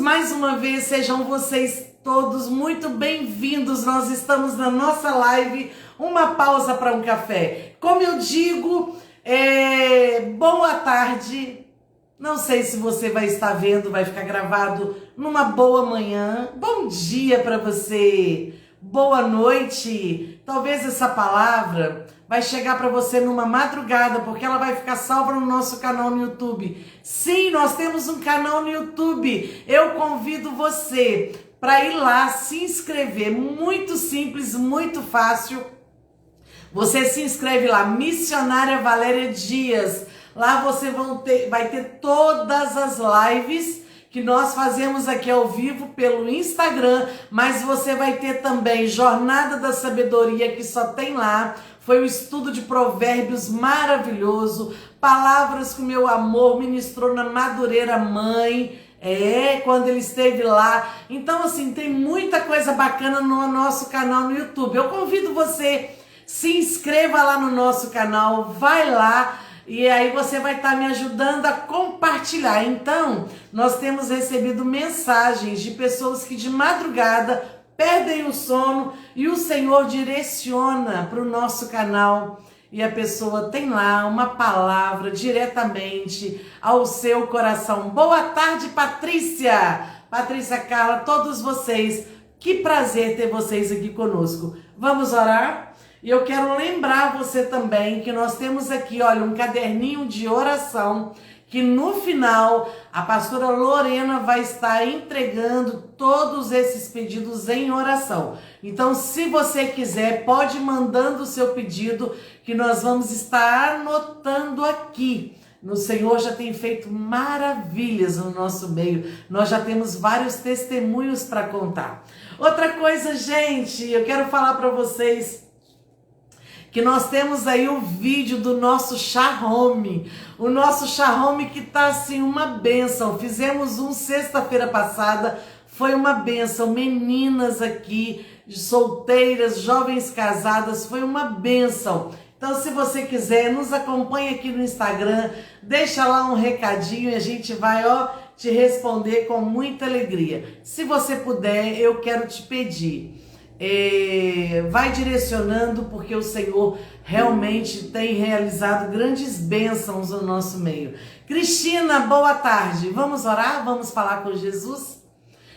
mais uma vez, sejam vocês todos muito bem-vindos. Nós estamos na nossa live, uma pausa para um café. Como eu digo, boa tarde. Não sei se você vai estar vendo, vai ficar gravado numa boa manhã. Bom dia para você. Boa noite. Talvez essa palavra vai chegar para você numa madrugada, porque ela vai ficar salva no nosso canal no YouTube. Sim, nós temos um canal no YouTube. Eu convido você para ir lá se inscrever. Muito simples, muito fácil. Você se inscreve lá, Missionária Valéria Dias. Lá você vai ter todas as lives que nós fazemos aqui ao vivo pelo Instagram, mas você vai ter também Jornada da Sabedoria, que só tem lá. Foi um estudo de provérbios maravilhoso, palavras que o meu amor ministrou na Madureira Mãe, quando ele esteve lá. Então, assim, tem muita coisa bacana no nosso canal no YouTube. Eu convido você, se inscreva lá no nosso canal, vai lá, e aí você vai estar me ajudando a compartilhar. Então, nós temos recebido mensagens de pessoas que de madrugada perdem o sono e o Senhor direciona para o nosso canal. E a pessoa tem lá uma palavra diretamente ao seu coração. Boa tarde, Patrícia! Patrícia, Carla, todos vocês. Que prazer ter vocês aqui conosco. Vamos orar? E eu quero lembrar você também que nós temos aqui, olha, um caderninho de oração, que no final a pastora Lorena vai estar entregando todos esses pedidos em oração. Então, se você quiser, pode ir mandando o seu pedido, que nós vamos estar anotando aqui. O Senhor já tem feito maravilhas no nosso meio. Nós já temos vários testemunhos para contar. Outra coisa, gente, eu quero falar para vocês que nós temos aí o vídeo do nosso chá home. O nosso chá home que tá assim uma bênção. Fizemos um sexta-feira passada, foi uma bênção. Meninas aqui, solteiras, jovens casadas, foi uma bênção. Então, se você quiser, nos acompanhe aqui no Instagram, deixa lá um recadinho e a gente vai, te responder com muita alegria. Se você puder, eu quero te pedir, vai direcionando, porque o Senhor realmente tem realizado grandes bênçãos no nosso meio. Cristina, boa tarde. Vamos orar? Vamos falar com Jesus?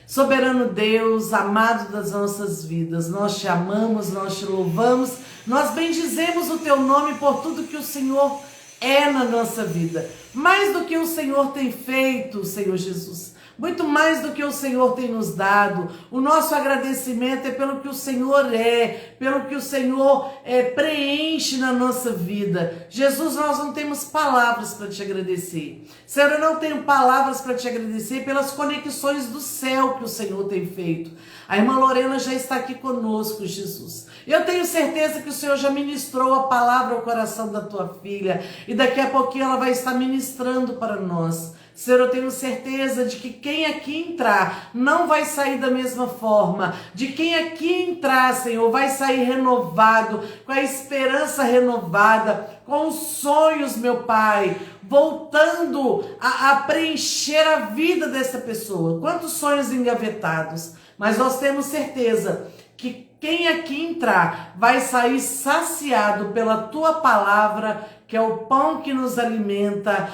Soberano Deus, amado das nossas vidas, nós te amamos, nós te louvamos, nós bendizemos o teu nome por tudo que o Senhor é na nossa vida. Mais do que o Senhor tem feito, Senhor Jesus, muito mais do que o Senhor tem nos dado. O nosso agradecimento é pelo que o Senhor é, pelo que o Senhor preenche na nossa vida. Jesus, nós não temos palavras para te agradecer. Senhor, eu não tenho palavras para te agradecer pelas conexões do céu que o Senhor tem feito. A irmã Lorena já está aqui conosco, Jesus. Eu tenho certeza que o Senhor já ministrou a palavra ao coração da tua filha, e daqui a pouquinho ela vai estar ministrando para nós. Senhor, eu tenho certeza de que quem aqui entrar não vai sair da mesma forma. De quem aqui entrar, Senhor, vai sair renovado, com a esperança renovada, com os sonhos, meu Pai, voltando a preencher a vida dessa pessoa. Quantos sonhos engavetados. Mas nós temos certeza que quem aqui entrar vai sair saciado pela tua palavra, que é o pão que nos alimenta,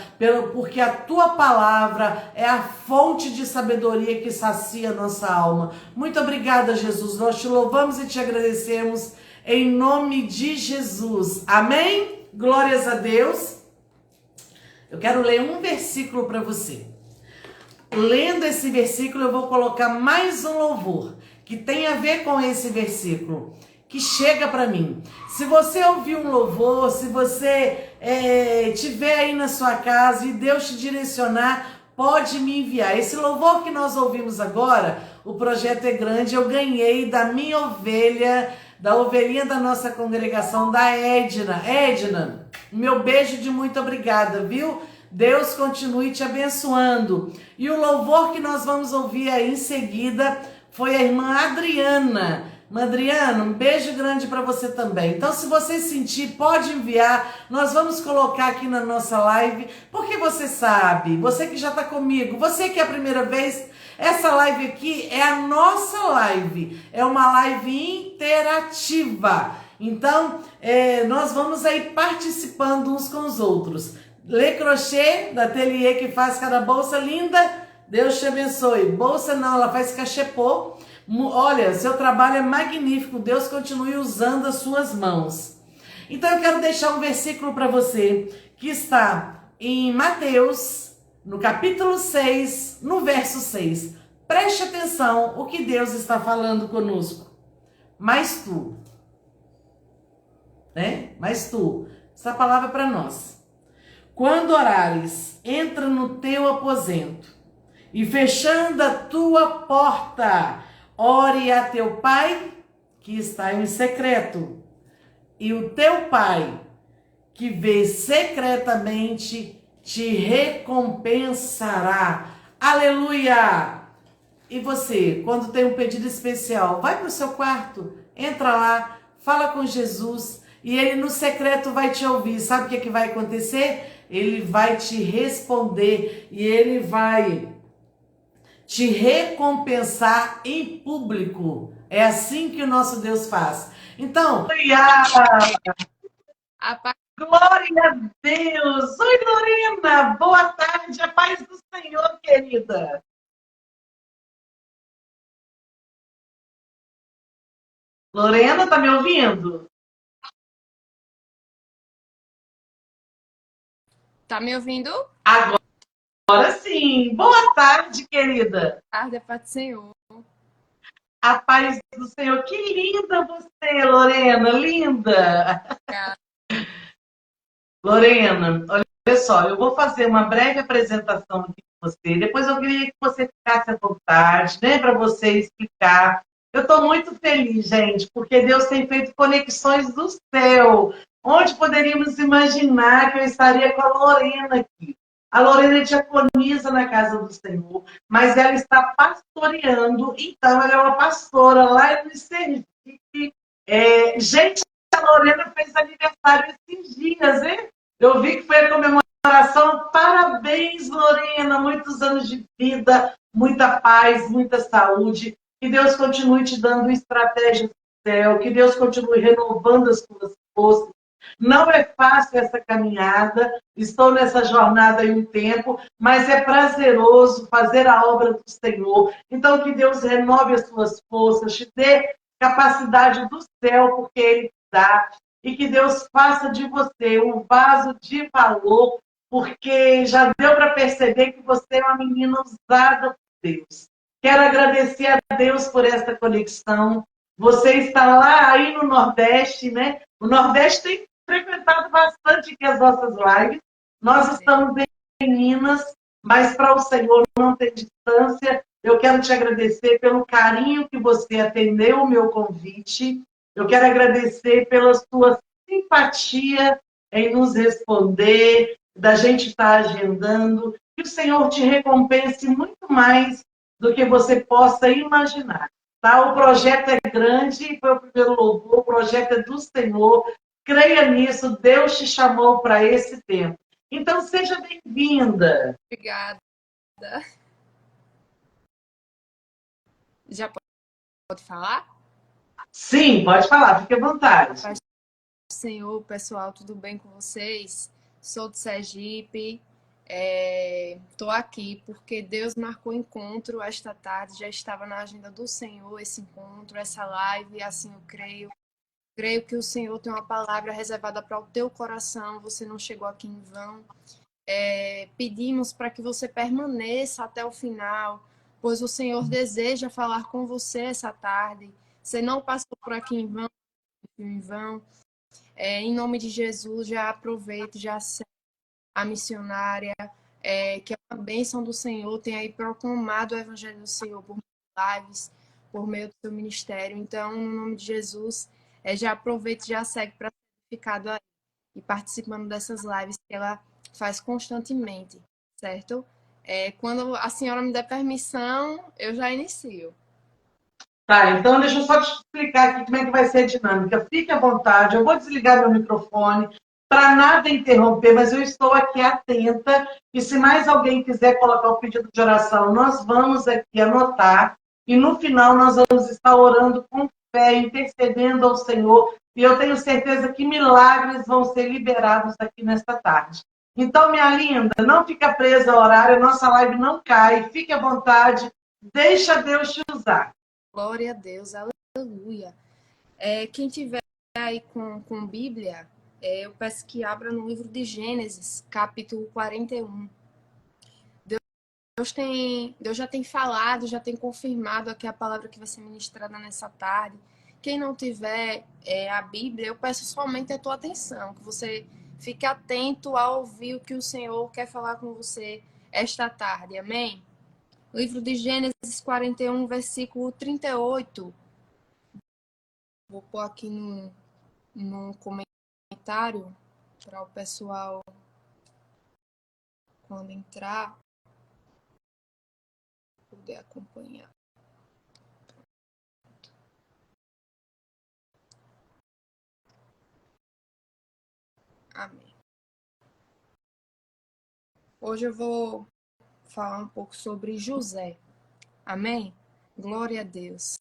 porque a tua palavra é a fonte de sabedoria que sacia a nossa alma. Muito obrigada, Jesus. Nós te louvamos e te agradecemos em nome de Jesus. Amém? Glórias a Deus. Eu quero ler um versículo para você. Lendo esse versículo, eu vou colocar mais um louvor que tem a ver com esse versículo, que chega para mim. Se você ouvir um louvor, se você tiver aí na sua casa e Deus te direcionar, pode me enviar. Esse louvor que nós ouvimos agora, o projeto é grande, eu ganhei da minha ovelha, da ovelhinha da nossa congregação, da Edna. Edna, meu beijo de muito obrigada, viu? Deus continue te abençoando. E o louvor que nós vamos ouvir aí em seguida foi a irmã Adriana. Adriana, um beijo grande para você também. Então, se você sentir, pode enviar. Nós vamos colocar aqui na nossa live, porque você sabe, você que já está comigo, você que é a primeira vez, Essa live aqui é a nossa live, é uma live interativa. Então, nós vamos aí participando uns com os outros. Lê Crochê, da Ateliê, que faz cada bolsa linda. Deus te abençoe. Bolsa não, ela faz cachepô. Olha, seu trabalho é magnífico. Deus continue usando as suas mãos. Então eu quero deixar um versículo para você que está em Mateus, no capítulo 6, no verso 6. Preste atenção o que Deus está falando conosco. Mas tu, né? Mas tu, essa palavra é para nós. Quando orares, entra no teu aposento e fechando a tua porta, ore a teu pai que está em secreto. E o teu pai que vê secretamente te recompensará. Aleluia! E você, quando tem um pedido especial, vai para o seu quarto, entra lá, fala com Jesus e ele no secreto vai te ouvir. Sabe o que vai acontecer? Ele vai te responder e ele vai te recompensar em público. É assim que o nosso Deus faz. Então, glória a Deus! Oi, Lorena! Boa tarde, a paz do Senhor, querida! Lorena, tá me ouvindo? Tá me ouvindo? Agora sim! Boa tarde, querida! Tarde, paz do Senhor. A paz do Senhor! Que linda você, Lorena! Linda! Lorena, olha só, eu vou fazer uma breve apresentação aqui com você. Depois eu queria que você ficasse à vontade, né, para você explicar. Eu estou muito feliz, gente, porque Deus tem feito conexões do céu. Onde poderíamos imaginar que eu estaria com a Lorena aqui? A Lorena é diaconisa na casa do Senhor, mas ela está pastoreando, então ela é uma pastora lá no Sergipe. Gente, a Lorena fez aniversário esses dias, hein? Eu vi que foi a comemoração. Parabéns, Lorena! Muitos anos de vida, muita paz, muita saúde. Que Deus continue te dando estratégias do céu. Que Deus continue renovando as tuas forças. Não é fácil essa caminhada. Estou nessa jornada há um tempo, mas é prazeroso fazer a obra do Senhor. Então, que Deus renove as suas forças, te dê capacidade do céu, porque Ele dá. E que Deus faça de você um vaso de valor, porque já deu para perceber que você é uma menina usada por Deus. Quero agradecer a Deus por essa conexão. Você está lá aí no Nordeste, né? O Nordeste tem frequentado bastante aqui as nossas lives. Nós estamos em Minas, mas para o Senhor não tem distância. Eu quero te agradecer pelo carinho que você atendeu o meu convite. Eu quero agradecer pela sua simpatia em nos responder, da gente estar agendando. Que o Senhor te recompense muito mais do que você possa imaginar. Tá? O projeto é grande, foi o primeiro louvor, o projeto é do Senhor. Creia nisso, Deus te chamou para esse tempo. Então, seja bem-vinda. Obrigada. Já pode falar? Sim, pode falar, fique à vontade. Paz do Senhor, pessoal, tudo bem com vocês? Sou de Sergipe. Estou aqui porque Deus marcou o encontro esta tarde, já estava na agenda do Senhor esse encontro, essa live, assim eu creio. Creio que o Senhor tem uma palavra reservada para o teu coração, você não chegou aqui em vão. Pedimos para que você permaneça até o final, pois o Senhor deseja falar com você essa tarde. Você não passou por aqui em vão. Em nome de Jesus, já aproveite, já segue a missionária, que é uma bênção do Senhor, tem aí proclamado o Evangelho do Senhor por lives, por meio do seu ministério. Então, no nome de Jesus, já aproveite, já segue para ser edificado aí e participando dessas lives que ela faz constantemente, certo? Quando a senhora me der permissão, eu já inicio. Tá, então deixa eu só te explicar aqui como é que vai ser a dinâmica. Fique à vontade, eu vou desligar meu microfone. para nada interromper, mas eu estou aqui atenta, e se mais alguém quiser colocar o pedido de oração, nós vamos aqui anotar, e no final nós vamos estar orando com fé, intercedendo ao Senhor, e eu tenho certeza que milagres vão ser liberados aqui nesta tarde. Então, minha linda, não fica presa ao horário, nossa live não cai, fique à vontade, deixa Deus te usar. Glória a Deus, aleluia. Quem tiver aí com Bíblia, eu peço que abra no livro de Gênesis, capítulo 41. Deus já tem falado, já tem confirmado aqui a palavra que vai ser ministrada nessa tarde. Quem não tiver a Bíblia, eu peço somente a tua atenção, que você fique atento a ouvir o que o Senhor quer falar com você esta tarde. Amém? Livro de Gênesis 41, versículo 38. Vou pôr aqui num comentário para o pessoal, quando entrar, poder acompanhar. Amém. Hoje eu vou falar um pouco sobre José. Amém? Glória a Deus.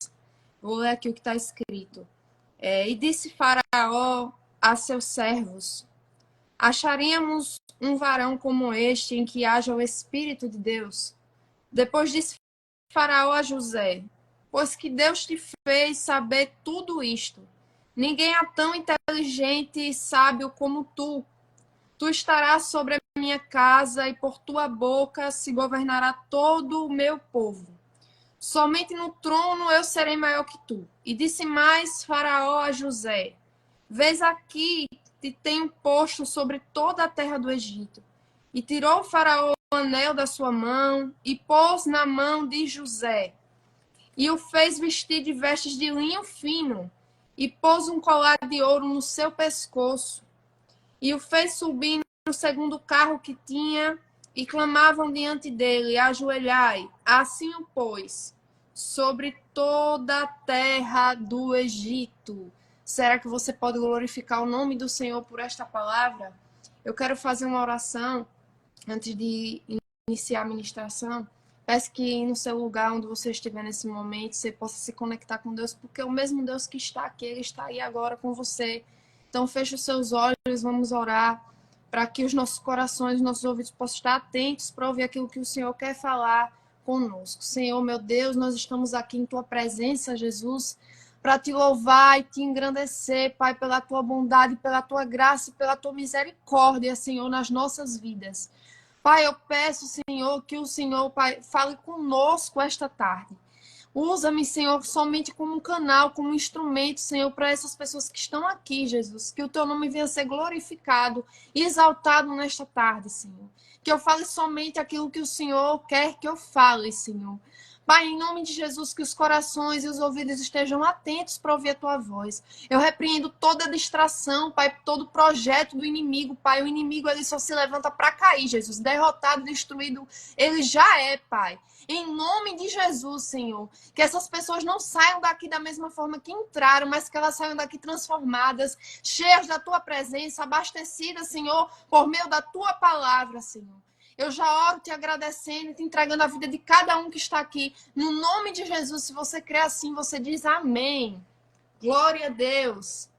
Vou ler aqui o que está escrito. E disse Faraó a seus servos: acharíamos um varão como este em que haja o Espírito de Deus? Depois disse Faraó a José: pois que Deus te fez saber tudo isto. Ninguém é tão inteligente e sábio como tu. Tu estarás sobre a minha casa e por tua boca se governará todo o meu povo. Somente no trono eu serei maior que tu. E disse mais Faraó a José: vês aqui, te tenho posto sobre toda a terra do Egito. E tirou Faraó o anel da sua mão e pôs na mão de José. E o fez vestir de vestes de linho fino e pôs um colar de ouro no seu pescoço. E o fez subir no segundo carro que tinha e clamavam diante dele: ajoelhai. Assim o pôs sobre toda a terra do Egito. Será que você pode glorificar o nome do Senhor por esta palavra? Eu quero fazer uma oração antes de iniciar a ministração. Peço que no seu lugar onde você estiver nesse momento, você possa se conectar com Deus, porque o mesmo Deus que está aqui, Ele está aí agora com você. Então feche os seus olhos, vamos orar para que os nossos corações, os nossos ouvidos possam estar atentos para ouvir aquilo que o Senhor quer falar conosco. Senhor, meu Deus, nós estamos aqui em Tua presença, Jesus, para Te louvar e Te engrandecer, Pai, pela Tua bondade, pela Tua graça e pela Tua misericórdia, Senhor, nas nossas vidas. Pai, eu peço, Senhor, que o Senhor, Pai, fale conosco esta tarde. Usa-me, Senhor, somente como um canal, como um instrumento, Senhor, para essas pessoas que estão aqui, Jesus. Que o Teu nome venha a ser glorificado e exaltado nesta tarde, Senhor. Que eu fale somente aquilo que o Senhor quer que eu fale, Senhor. Pai, em nome de Jesus, que os corações e os ouvidos estejam atentos para ouvir a Tua voz. Eu repreendo toda distração, Pai, todo projeto do inimigo, Pai. O inimigo, ele só se levanta para cair, Jesus. Derrotado, destruído, ele já é, Pai. Em nome de Jesus, Senhor, que essas pessoas não saiam daqui da mesma forma que entraram, mas que elas saiam daqui transformadas, cheias da Tua presença, abastecidas, Senhor, por meio da Tua palavra, Senhor. Eu já oro te agradecendo e te entregando a vida de cada um que está aqui. No nome de Jesus, se você crê assim, você diz amém. Glória a Deus.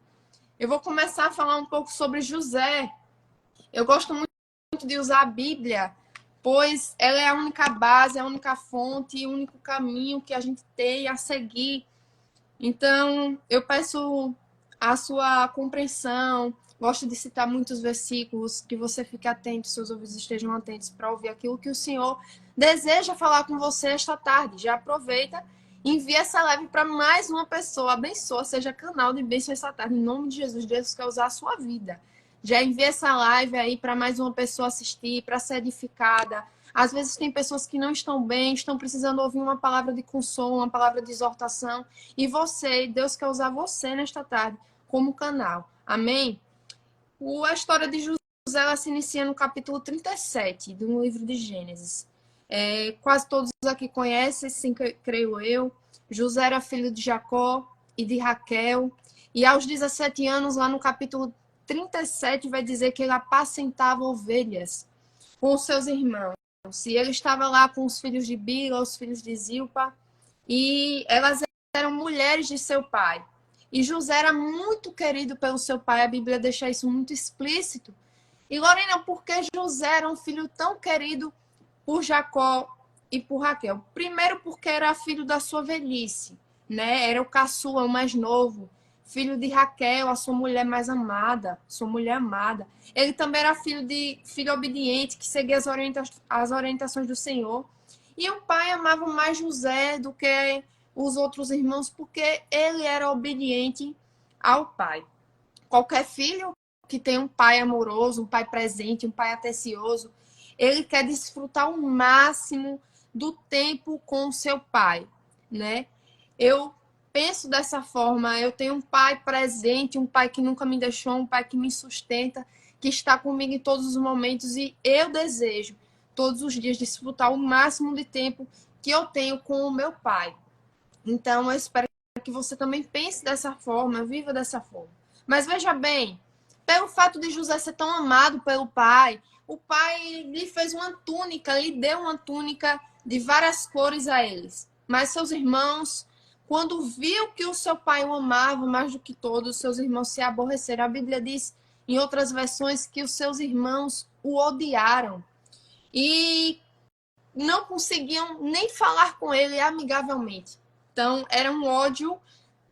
Eu vou começar a falar um pouco sobre José. Eu gosto muito de usar a Bíblia, pois ela é a única base, a única fonte, o único caminho que a gente tem a seguir. Então, eu peço a sua compreensão. Gosto de citar muitos versículos, que você fique atento, seus ouvidos estejam atentos para ouvir aquilo que o Senhor deseja falar com você esta tarde. Já aproveita e envia essa live para mais uma pessoa. Abençoa, seja canal de bênção essa tarde. Em nome de Jesus, Deus quer usar a sua vida. Já envia essa live aí para mais uma pessoa assistir, para ser edificada. Às vezes tem pessoas que não estão bem, estão precisando ouvir uma palavra de consolo, uma palavra de exortação. E você, Deus quer usar você nesta tarde como canal. Amém? A história de José, ela se inicia no capítulo 37 do livro de Gênesis. Quase todos aqui conhecem, sim, creio eu. José era filho de Jacó e de Raquel. E aos 17 anos, lá no capítulo 37 vai dizer que ele apacentava ovelhas com os seus irmãos. E ele estava lá com os filhos de Bila, os filhos de Zilpa, e elas eram mulheres de seu pai. E José era muito querido pelo seu pai, a Bíblia deixa isso muito explícito. E Lorena, por que José era um filho tão querido por Jacó e por Raquel? Primeiro, porque era filho da sua velhice, né? Era o caçula, o mais novo, filho de Raquel, a sua mulher mais amada, sua mulher amada. Ele também era filho obediente, que seguia as orientações do Senhor. E o pai amava mais José do que os outros irmãos, porque ele era obediente ao pai. Qualquer filho que tem um pai amoroso, um pai presente, um pai atencioso, ele quer desfrutar o máximo do tempo com o seu pai, né? Eu penso dessa forma, eu tenho um pai presente, um pai que nunca me deixou, um pai que me sustenta, que está comigo em todos os momentos, e eu desejo todos os dias desfrutar o máximo de tempo que eu tenho com o meu pai. Então, eu espero que você também pense dessa forma, viva dessa forma. Mas veja bem, pelo fato de José ser tão amado pelo pai, o pai lhe fez uma túnica, lhe deu uma túnica de várias cores a eles. Mas seus irmãos, quando viu que o seu pai o amava mais do que todos, seus irmãos se aborreceram. A Bíblia diz, em outras versões, que os seus irmãos o odiaram. E não conseguiam nem falar com ele amigavelmente. Então, era um ódio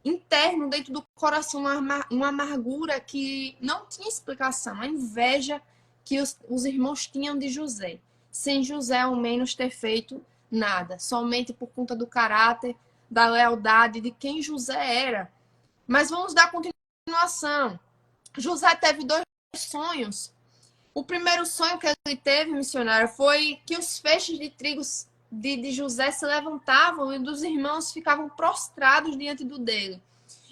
interno dentro do coração, uma amargura que não tinha explicação, a inveja que os irmãos tinham de José, sem José ao menos ter feito nada, somente por conta do caráter, da lealdade, de quem José era. Mas vamos dar continuação. José teve 2 sonhos. O primeiro sonho que ele teve, missionário, foi que os feixes de trigo de José se levantavam e dos irmãos ficavam prostrados diante do dele.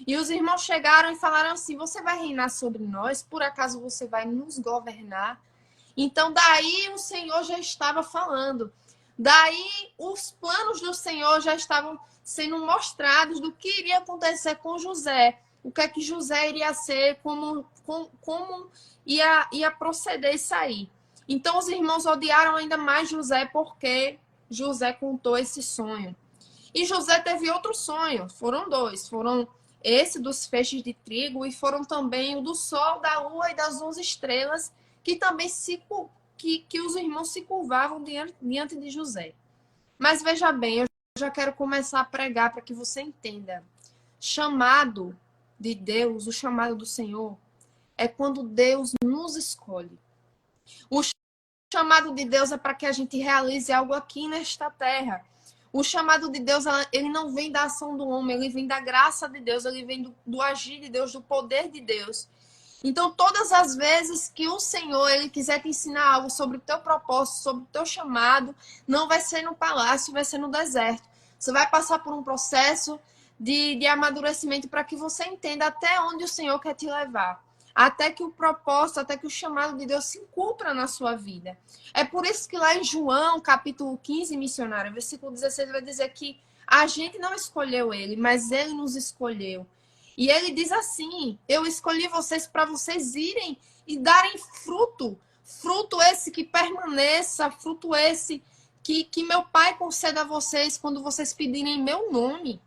E os irmãos chegaram e falaram assim: você vai reinar sobre nós? Por acaso você vai nos governar? Então daí o Senhor já estava falando. Daí os planos do Senhor já estavam sendo mostrados do que iria acontecer com José. O que é que José iria ser, como ia proceder e sair. Então os irmãos odiaram ainda mais José porque José contou esse sonho. E José teve outro sonho, foram 2. Foram esse dos feixes de trigo e foram também o do sol, da lua e das 11 estrelas, que também que os irmãos se curvavam diante de José. Mas veja bem, eu já quero começar a pregar para que você entenda. Chamado de Deus, o chamado do Senhor, é quando Deus nos escolhe. O chamado de Deus é para que a gente realize algo aqui nesta terra. O chamado de Deus, ele não vem da ação do homem, ele vem da graça de Deus, ele vem do agir de Deus, do poder de Deus. Então, todas as vezes que o Senhor ele quiser te ensinar algo sobre o teu propósito, sobre o teu chamado, não vai ser no palácio, vai ser no deserto. Você vai passar por um processo de amadurecimento para que você entenda até onde o Senhor quer te levar. Até que o propósito, até que o chamado de Deus se cumpra na sua vida. É por isso que lá em João, capítulo 15, missionário, versículo 16, vai dizer que a gente não escolheu ele, mas ele nos escolheu. E ele diz assim: eu escolhi vocês para vocês irem e darem fruto. Fruto esse que permaneça, fruto esse que meu Pai conceda a vocês quando vocês pedirem em meu nome.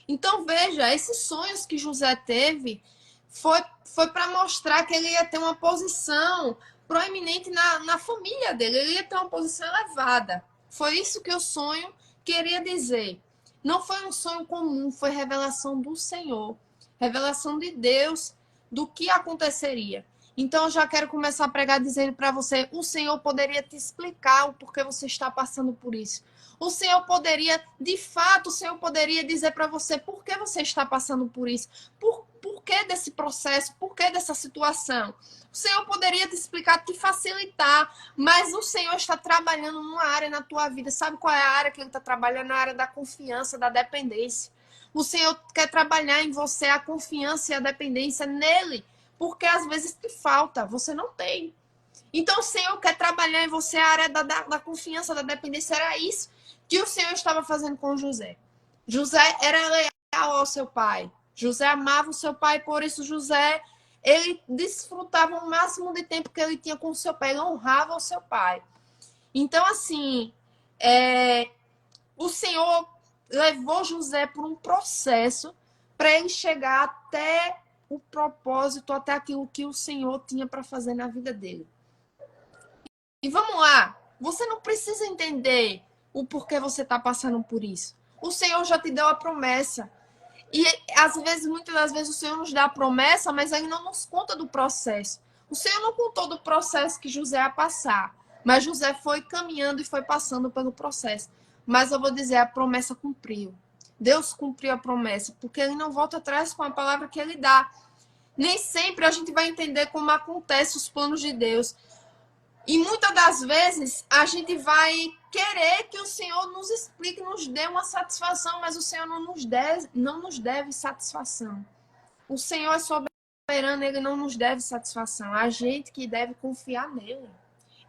Então, veja, esses sonhos que José teve foi para mostrar que ele ia ter uma posição proeminente na família dele. Ele ia ter uma posição elevada. Foi isso que o sonho queria dizer. Não foi um sonho comum, foi revelação do Senhor. Revelação de Deus do que aconteceria. Então, eu já quero começar a pregar dizendo para você, o Senhor poderia te explicar o porquê você está passando por isso. O Senhor poderia, de fato, o Senhor poderia dizer para você por que você está passando por isso. Por que desse processo? Por que dessa situação? O Senhor poderia te explicar, te facilitar, mas o Senhor está trabalhando numa área na tua vida. Sabe qual é a área que Ele está trabalhando? Na área da confiança, da dependência. O Senhor quer trabalhar em você a confiança e a dependência nele, porque às vezes te falta, você não tem. Então o Senhor quer trabalhar em você a área da confiança, da dependência. Era isso que o Senhor estava fazendo com José. José era leal ao seu pai. José amava o seu pai, por isso José, ele desfrutava o máximo de tempo que ele tinha com o seu pai, ele honrava o seu pai. Então, assim, o Senhor levou José por um processo para ele chegar até o propósito, até aquilo que o Senhor tinha para fazer na vida dele. E vamos lá, você não precisa entender o porquê você está passando por isso. O Senhor já te deu a promessa. E às vezes, muitas das vezes, o Senhor nos dá a promessa, mas ele não nos conta do processo. O Senhor não contou do processo que José ia passar, mas José foi caminhando e foi passando pelo processo. Mas eu vou dizer, a promessa cumpriu. Deus cumpriu a promessa, porque ele não volta atrás com a palavra que ele dá. Nem sempre a gente vai entender como acontecem os planos de Deus. E muitas das vezes a gente vai querer que o Senhor nos explique, nos dê uma satisfação, mas o Senhor não nos deve satisfação. O Senhor é soberano, ele não nos deve satisfação. A gente que deve confiar nele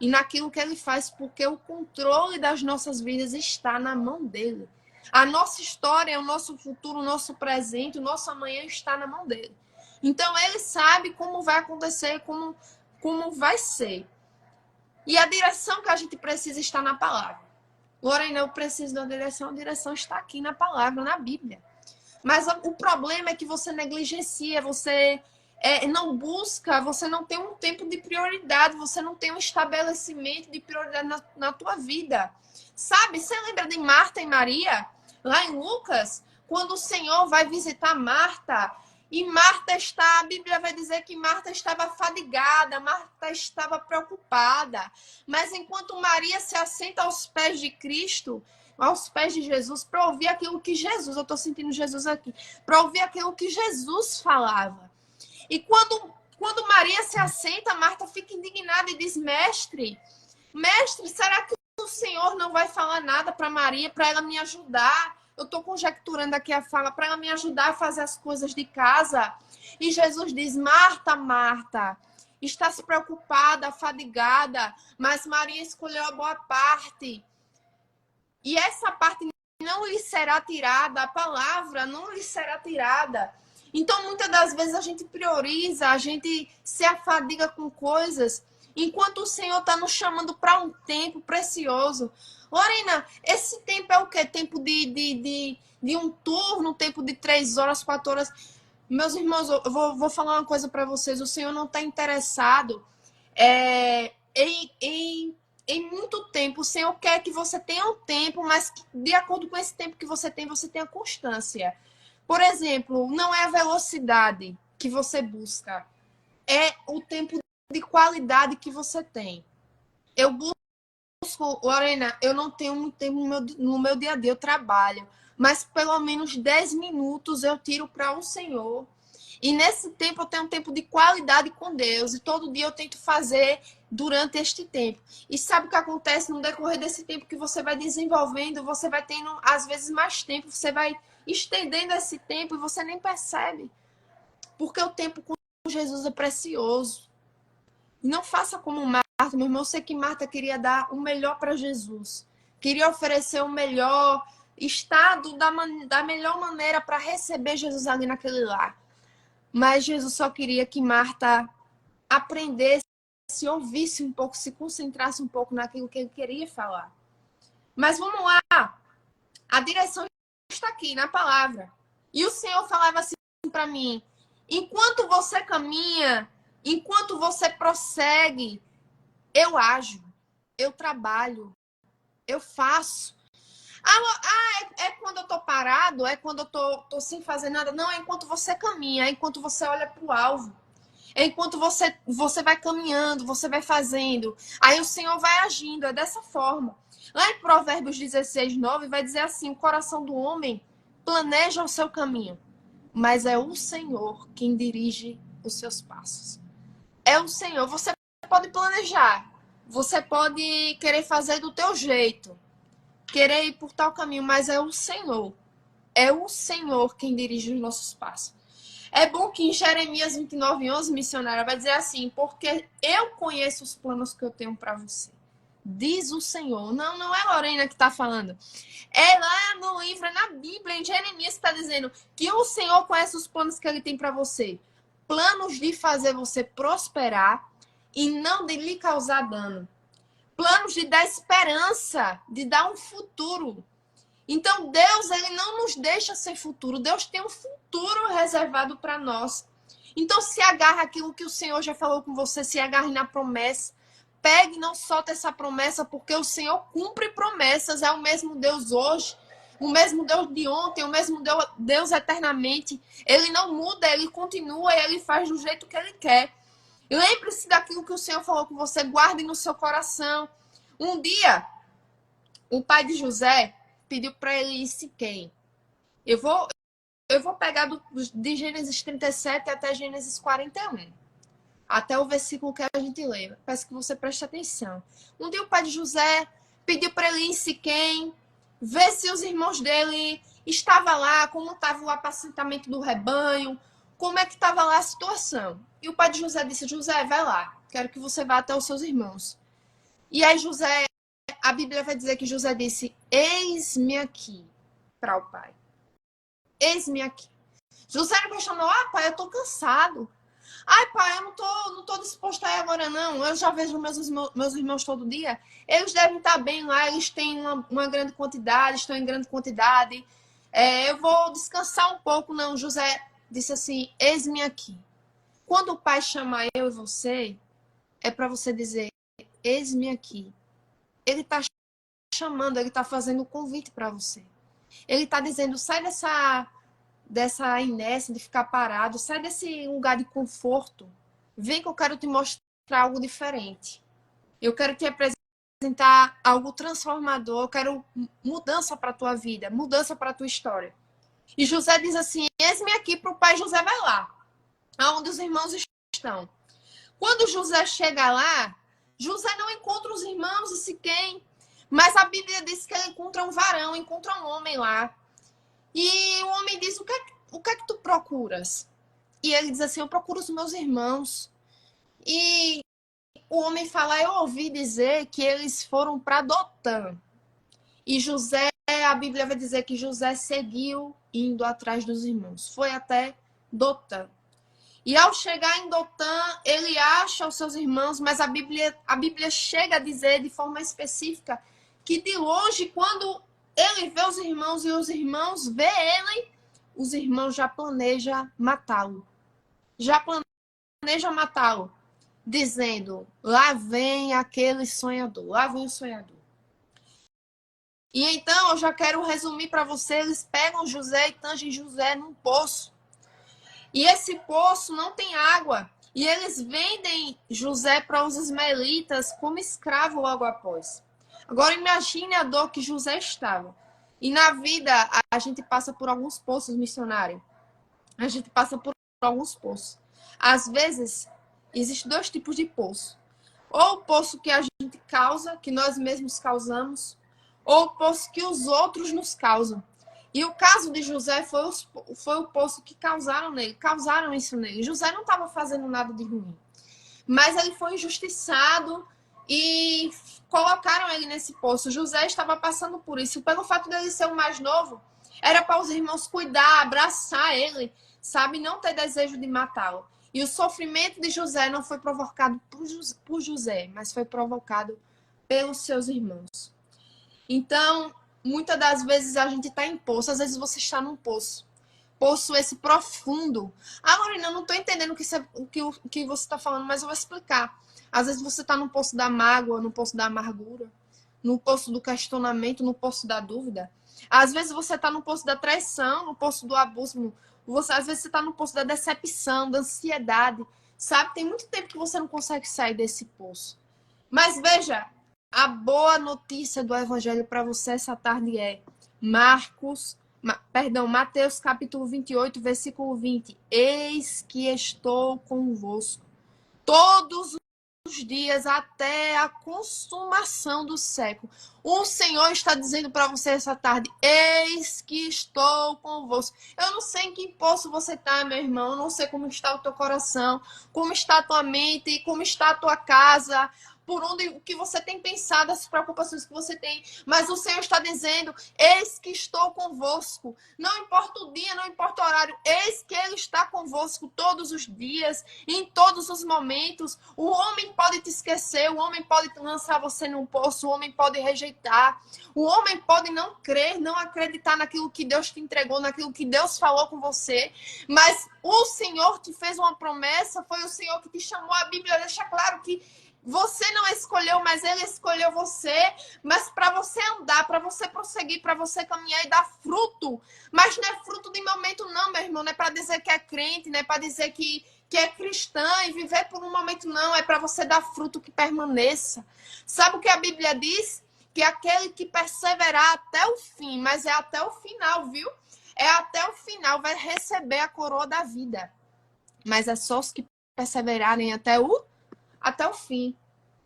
e naquilo que ele faz, porque o controle das nossas vidas está na mão dele. A nossa história, o nosso futuro, o nosso presente, o nosso amanhã está na mão dele. Então ele sabe como vai acontecer, como vai ser. E a direção que a gente precisa está na palavra. Lorena, eu preciso da direção. A direção está aqui na palavra, na Bíblia. Mas o problema é que você negligencia, você não busca, você não tem um tempo de prioridade, você não tem um estabelecimento de prioridade na tua vida. Sabe, você lembra de Marta e Maria? Lá em Lucas, quando o Senhor vai visitar Marta... E Marta a Bíblia vai dizer que Marta estava fadigada, Marta estava preocupada. Mas enquanto Maria se assenta aos pés de Cristo, aos pés de Jesus, para ouvir aquilo que Jesus, eu estou sentindo Jesus aqui, para ouvir aquilo que Jesus falava. E quando Maria se assenta, Marta fica indignada e diz, mestre, será que o Senhor não vai falar nada para Maria, para ela me ajudar? Eu estou conjecturando aqui a fala para ela me ajudar a fazer as coisas de casa. E Jesus diz, Marta, Marta, estás preocupada, fadigada, mas Maria escolheu a boa parte. E essa parte não lhe será tirada, a palavra não lhe será tirada. Então, muitas das vezes a gente prioriza, a gente se afadiga com coisas, enquanto o Senhor está nos chamando para um tempo precioso. Lorena, esse tempo é o quê? Tempo de um turno, tempo de 3 horas, 4 horas. Meus irmãos, eu vou falar uma coisa para vocês. O Senhor não está interessado em muito tempo. O Senhor quer que você tenha um tempo, mas que, de acordo com esse tempo que você tenha constância. Por exemplo, não é a velocidade que você busca, é o tempo de qualidade que você tem. Eu busco, Lorena, eu não tenho muito tempo no meu dia a dia, eu trabalho, mas pelo menos 10 minutos eu tiro para o Senhor. E nesse tempo eu tenho um tempo de qualidade com Deus, e todo dia eu tento fazer durante este tempo. E sabe o que acontece no decorrer desse tempo que você vai desenvolvendo, você vai tendo às vezes mais tempo, você vai estendendo esse tempo e você nem percebe. Porque o tempo com Jesus é precioso. Não faça como Marta, meu irmão. Eu sei que Marta queria dar o melhor para Jesus. Queria oferecer o melhor estado da melhor maneira para receber Jesus ali naquele lar. Mas Jesus só queria que Marta aprendesse, ouvisse um pouco, se concentrasse um pouco naquilo que ele queria falar. Mas vamos lá. A direção está aqui, na palavra. E o Senhor falava assim para mim, enquanto você caminha, enquanto você prossegue, eu ajo, eu trabalho, eu faço. É quando eu tô parado? É quando eu tô sem fazer nada? Não, é enquanto você caminha, é enquanto você olha pro alvo. É enquanto você vai caminhando, você vai fazendo. Aí o Senhor vai agindo, é dessa forma. Lá em Provérbios 16, 9, vai dizer assim, o coração do homem planeja o seu caminho, mas é o Senhor quem dirige os seus passos. É o Senhor. Você pode planejar, você pode querer fazer do teu jeito, querer ir por tal caminho, mas é o Senhor. É o Senhor quem dirige os nossos passos. É bom que em Jeremias 29:11, missionária, vai dizer assim, porque eu conheço os planos que eu tenho para você. Diz o Senhor. Não é a Lorena que está falando. É lá no livro, é na Bíblia, em Jeremias, que está dizendo que o Senhor conhece os planos que ele tem para você. planos de fazer você prosperar e não de lhe causar dano. Planos de dar esperança, de dar um futuro. Então, Deus, ele não nos deixa sem futuro. Deus tem um futuro reservado para nós. Então, se agarra aquilo que o Senhor já falou com você, se agarre na promessa. Pegue e não solta essa promessa, porque o Senhor cumpre promessas. É o mesmo Deus hoje, o mesmo Deus de ontem, o mesmo Deus eternamente. Ele não muda, ele continua e ele faz do jeito que ele quer. Lembre-se daquilo que o Senhor falou com você, guarde no seu coração. Um dia, o pai de José pediu para ele ir em Siquém. Eu vou pegar de Gênesis 37 até Gênesis 41. Até o versículo que a gente lê. Peço que você preste atenção. Um dia o pai de José pediu para ele ir em Siquém, ver se os irmãos dele estavam lá, como estava o apacentamento do rebanho, como é que estava lá a situação. E o pai de José disse, José, vai lá, quero que você vá até os seus irmãos. E aí José, a Bíblia vai dizer que José disse, eis-me aqui, para o pai. Eis-me aqui. José não questionou, pai, eu tô cansado. Ai, pai, eu não tô disposto a ir agora, não. Eu já vejo meus irmãos todo dia. Eles devem estar bem lá, eles têm uma grande quantidade, estão em grande quantidade. Eu vou descansar um pouco, não. José disse assim, eis-me aqui. Quando o pai chama eu e você, é para você dizer, eis-me aqui. Ele está chamando, ele está fazendo um convite para você. Ele está dizendo, sai dessa inércia de ficar parado, sai desse lugar de conforto. Vem que eu quero te mostrar algo diferente. Eu quero te apresentar algo transformador, eu quero mudança para a tua vida, mudança para a tua história. E José diz assim, eis-me aqui para o pai. José vai lá, aonde os irmãos estão. Quando José chega lá, José não encontra os irmãos e Siquém, mas a Bíblia diz que ele encontra um varão, encontra um homem lá. E o homem diz, o que é que tu procuras? E ele diz assim, eu procuro os meus irmãos. E o homem fala, eu ouvi dizer que eles foram para Dotã. E José, a Bíblia vai dizer que José seguiu indo atrás dos irmãos. Foi até Dotã. E ao chegar em Dotã, ele acha os seus irmãos, mas a Bíblia chega a dizer de forma específica que de longe, quando ele vê os irmãos e os irmãos vê ele, os irmãos já planejam matá-lo. Já planejam matá-lo, dizendo, lá vem aquele sonhador, lá vem o sonhador. E então, eu já quero resumir para você, eles pegam José e tangem José num poço. E esse poço não tem água. E eles vendem José para os ismaelitas como escravo logo após. Agora imagine a dor que José estava. E na vida a gente passa por alguns poços, missionário. A gente passa por alguns poços. Às vezes, existem dois tipos de poço. Ou o poço que a gente causa, que nós mesmos causamos, ou o poço que os outros nos causam. E o caso de José foi o poço que causaram isso nele. José não estava fazendo nada de ruim. Mas ele foi injustiçado e colocaram ele nesse poço. José estava passando por isso. Pelo fato dele ser o mais novo, era para os irmãos cuidar, abraçar ele, sabe? Não ter desejo de matá-lo. E o sofrimento de José não foi provocado por José, mas foi provocado pelos seus irmãos. Então, muitas das vezes a gente está em poço, às vezes você está num poço. Poço esse profundo. Ah, Lorena, eu não estou entendendo o que você está falando, mas eu vou explicar. Às vezes você está no poço da mágoa, no poço da amargura, no poço do questionamento, no poço da dúvida. Às vezes você está no poço da traição, no poço do abuso. Às vezes você está no poço da decepção, da ansiedade. Sabe, tem muito tempo que você não consegue sair desse poço. Mas veja, a boa notícia do Evangelho para você essa tarde é Mateus capítulo 28, versículo 20. Eis que estou convosco todos os dias até a consumação do século. O Senhor está dizendo para você essa tarde, eis que estou convosco. Eu não sei em que poço você está, meu irmão. Eu não sei como está o teu coração, como está a tua mente, como está a tua casa. por onde o que você tem pensado, as preocupações que você tem. Mas o Senhor está dizendo, eis que estou convosco. Não importa o dia, não importa o horário, eis que Ele está convosco todos os dias, em todos os momentos. O homem pode te esquecer, o homem pode lançar você num poço, o homem pode rejeitar, o homem pode não crer, não acreditar naquilo que Deus te entregou, naquilo que Deus falou com você, mas o Senhor te fez uma promessa, foi o Senhor que te chamou. A Bíblia deixa claro que você não escolheu, mas Ele escolheu você, mas para você andar, para você prosseguir, para você caminhar e dar fruto. Mas não é fruto de momento não, meu irmão, não é para dizer que é crente, não é para dizer que é cristã e viver por um momento não, é para você dar fruto que permaneça. Sabe o que a Bíblia diz? Que aquele que perseverar até o fim, mas é até o final, viu? É até o final, vai receber a coroa da vida. Mas é só os que perseverarem até o fim.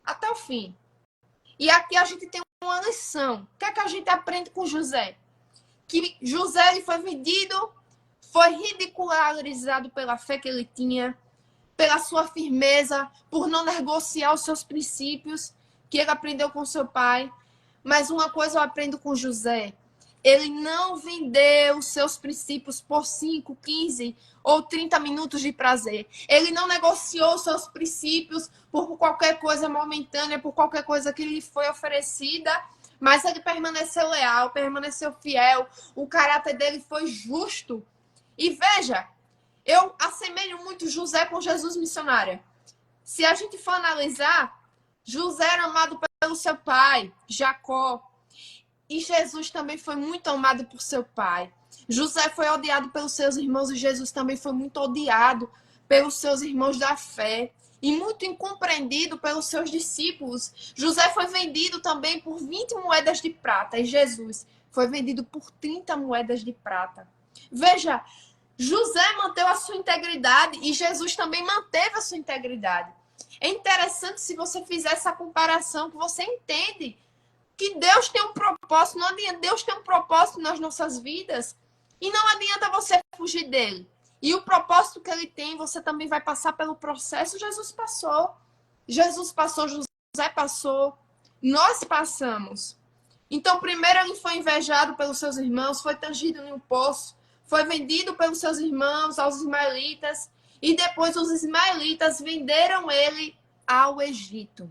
Até o fim. E aqui a gente tem uma lição. O que é que a gente aprende com José? Que José ele foi vendido, foi ridicularizado pela fé que ele tinha, pela sua firmeza, por não negociar os seus princípios, que ele aprendeu com seu pai. Mas uma coisa eu aprendo com José. Ele não vendeu os seus princípios por 5, 15 ou 30 minutos de prazer. Ele não negociou os seus princípios por qualquer coisa momentânea, por qualquer coisa que lhe foi oferecida, mas ele permaneceu leal, permaneceu fiel. O caráter dele foi justo. E veja, eu assemelho muito José com Jesus missionária. Se a gente for analisar, José era amado pelo seu pai, Jacó. E Jesus também foi muito amado por seu pai. José foi odiado pelos seus irmãos e Jesus também foi muito odiado pelos seus irmãos da fé e muito incompreendido pelos seus discípulos. José foi vendido também por 20 moedas de prata e Jesus foi vendido por 30 moedas de prata. Veja, José manteve a sua integridade e Jesus também manteve a sua integridade. É interessante se você fizer essa comparação que você entende que Deus tem um propósito, não adianta, Deus tem um propósito nas nossas vidas e não adianta você fugir dele. E o propósito que ele tem, você também vai passar pelo processo. Jesus passou, José passou, nós passamos. Então, primeiro ele foi invejado pelos seus irmãos, foi tangido em um poço, foi vendido pelos seus irmãos aos ismaelitas e depois os ismaelitas venderam ele ao Egito.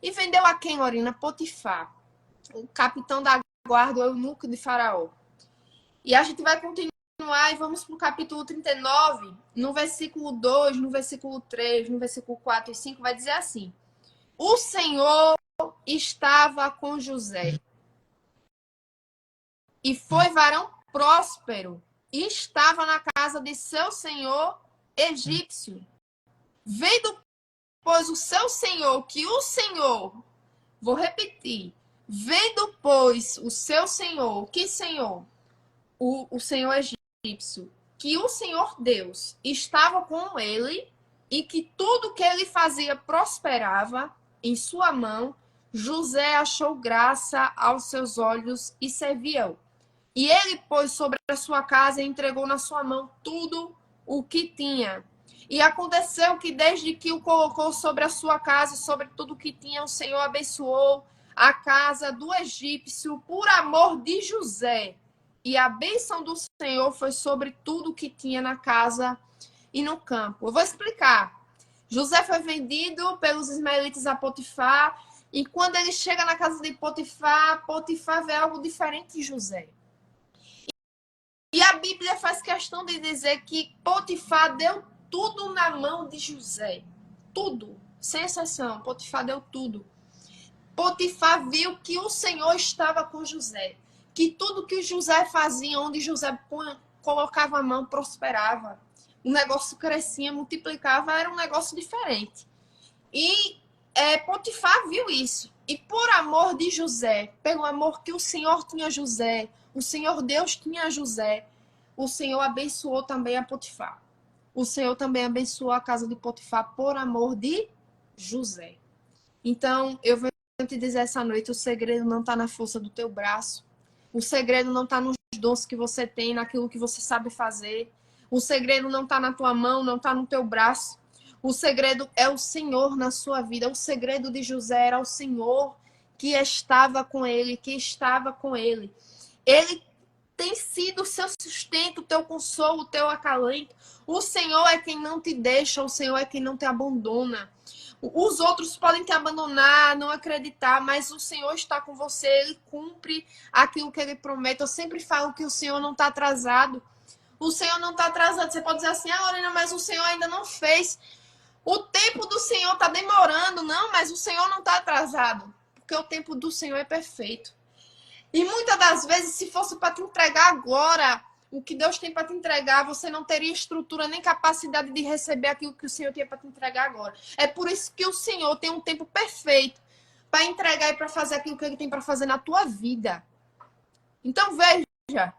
E vendeu a quem, Lorena? Potifar, o capitão da guarda, o eunuco de Faraó. E a gente vai continuar e vamos para o capítulo 39, no versículo 2, no versículo 3, no versículo 4 e 5, vai dizer assim: o Senhor estava com José e foi varão próspero e estava na casa de seu senhor egípcio. Vendo, pois, o seu senhor, que o Senhor, vou repetir, vendo, pois, o seu senhor, que senhor? O senhor egípcio, que o Senhor Deus estava com ele e que tudo que ele fazia prosperava em sua mão, José achou graça aos seus olhos e serviu. E ele pôs sobre a sua casa e entregou na sua mão tudo o que tinha. E aconteceu que desde que o colocou sobre a sua casa e sobre tudo o que tinha, o Senhor abençoou a casa do egípcio por amor de José. E a bênção do Senhor foi sobre tudo que tinha na casa e no campo. Eu vou explicar. José foi vendido pelos ismaelitas a Potifar. E quando ele chega na casa de Potifar, Potifar vê algo diferente de José. E a Bíblia faz questão de dizer que Potifar deu tudo na mão de José. Tudo, sem exceção. Potifar deu tudo. Potifar viu que o Senhor estava com José. Que tudo que José fazia, onde José colocava a mão, prosperava. O negócio crescia, multiplicava, era um negócio diferente. E Potifar viu isso. E por amor de José, pelo amor que o Senhor tinha a José, o Senhor Deus tinha a José, o Senhor abençoou também a Potifar. O Senhor também abençoou a casa de Potifar por amor de José. Então, eu venho te dizer essa noite, o segredo não está na força do teu braço. O segredo não está nos dons que você tem, naquilo que você sabe fazer. O segredo não está na tua mão, não está no teu braço. O segredo é o Senhor na sua vida. O segredo de José era o Senhor que estava com ele, que estava com ele. Ele tem sido o seu sustento, o teu consolo, o teu acalento. O Senhor é quem não te deixa, o Senhor é quem não te abandona. Os outros podem te abandonar, não acreditar, mas o Senhor está com você, Ele cumpre aquilo que Ele promete. Eu sempre falo que o Senhor não está atrasado. O Senhor não está atrasado. Você pode dizer assim, Lorena, mas o Senhor ainda não fez. O tempo do Senhor está demorando. Não, mas o Senhor não está atrasado. Porque o tempo do Senhor é perfeito. E muitas das vezes, se fosse para te entregar agora, o que Deus tem para te entregar, você não teria estrutura nem capacidade de receber aquilo que o Senhor tem para te entregar agora. É por isso que o Senhor tem um tempo perfeito para entregar e para fazer aquilo que Ele tem para fazer na tua vida. Então veja,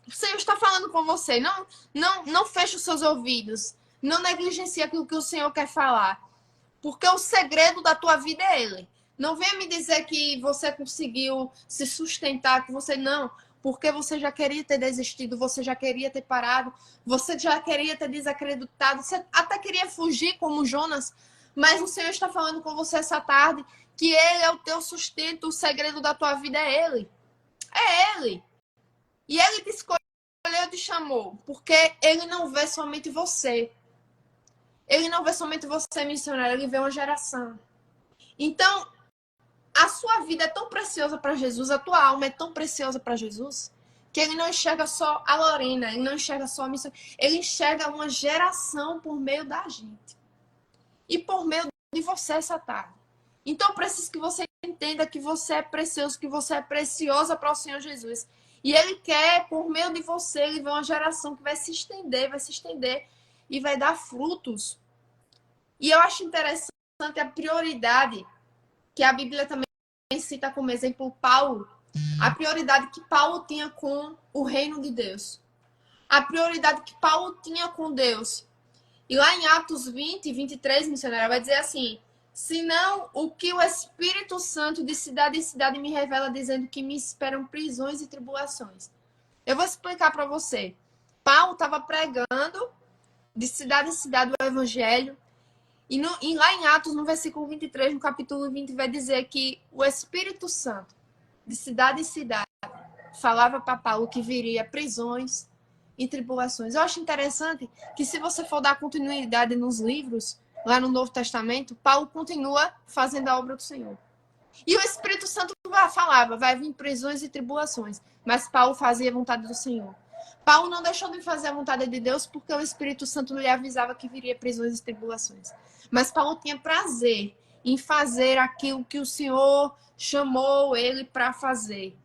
o Senhor está falando com você. Não feche os seus ouvidos. Não negligencie aquilo que o Senhor quer falar. Porque o segredo da tua vida é Ele. Não venha me dizer que você conseguiu se sustentar, que você não, porque você já queria ter desistido, você já queria ter parado, você já queria ter desacreditado, você até queria fugir como Jonas, mas o Senhor está falando com você essa tarde que Ele é o teu sustento, o segredo da tua vida é Ele. É Ele. E Ele te escolheu e te chamou, porque Ele não vê somente você. Ele não vê somente você, missionário, Ele vê uma geração. Então, a sua vida é tão preciosa para Jesus, a tua alma é tão preciosa para Jesus, que Ele não enxerga só a Lorena, Ele não enxerga só a missão, Ele enxerga uma geração por meio da gente. E por meio de você essa tarde. Então, eu preciso que você entenda que você é precioso, que você é preciosa para o Senhor Jesus. E Ele quer, por meio de você, Ele vê uma geração que vai se estender e vai dar frutos. E eu acho interessante a prioridade que a Bíblia também cita como exemplo Paulo, a prioridade que Paulo tinha com o reino de Deus. A prioridade que Paulo tinha com Deus. E lá em Atos 20, 23, missionária, vai dizer assim, senão o que o Espírito Santo de cidade em cidade me revela, dizendo que me esperam prisões e tribulações. Eu vou explicar para você. Paulo estava pregando de cidade em cidade o evangelho. E lá em Atos, no versículo 23, no capítulo 20, vai dizer que o Espírito Santo, de cidade em cidade, falava para Paulo que viria prisões e tribulações. Eu acho interessante que, se você for dar continuidade nos livros, lá no Novo Testamento, Paulo continua fazendo a obra do Senhor. E o Espírito Santo falava, vai vir prisões e tribulações, mas Paulo fazia a vontade do Senhor. Paulo não deixou de fazer a vontade de Deus porque o Espírito Santo lhe avisava que viria prisões e tribulações. Mas Paulo tinha prazer em fazer aquilo que o Senhor chamou ele para fazer.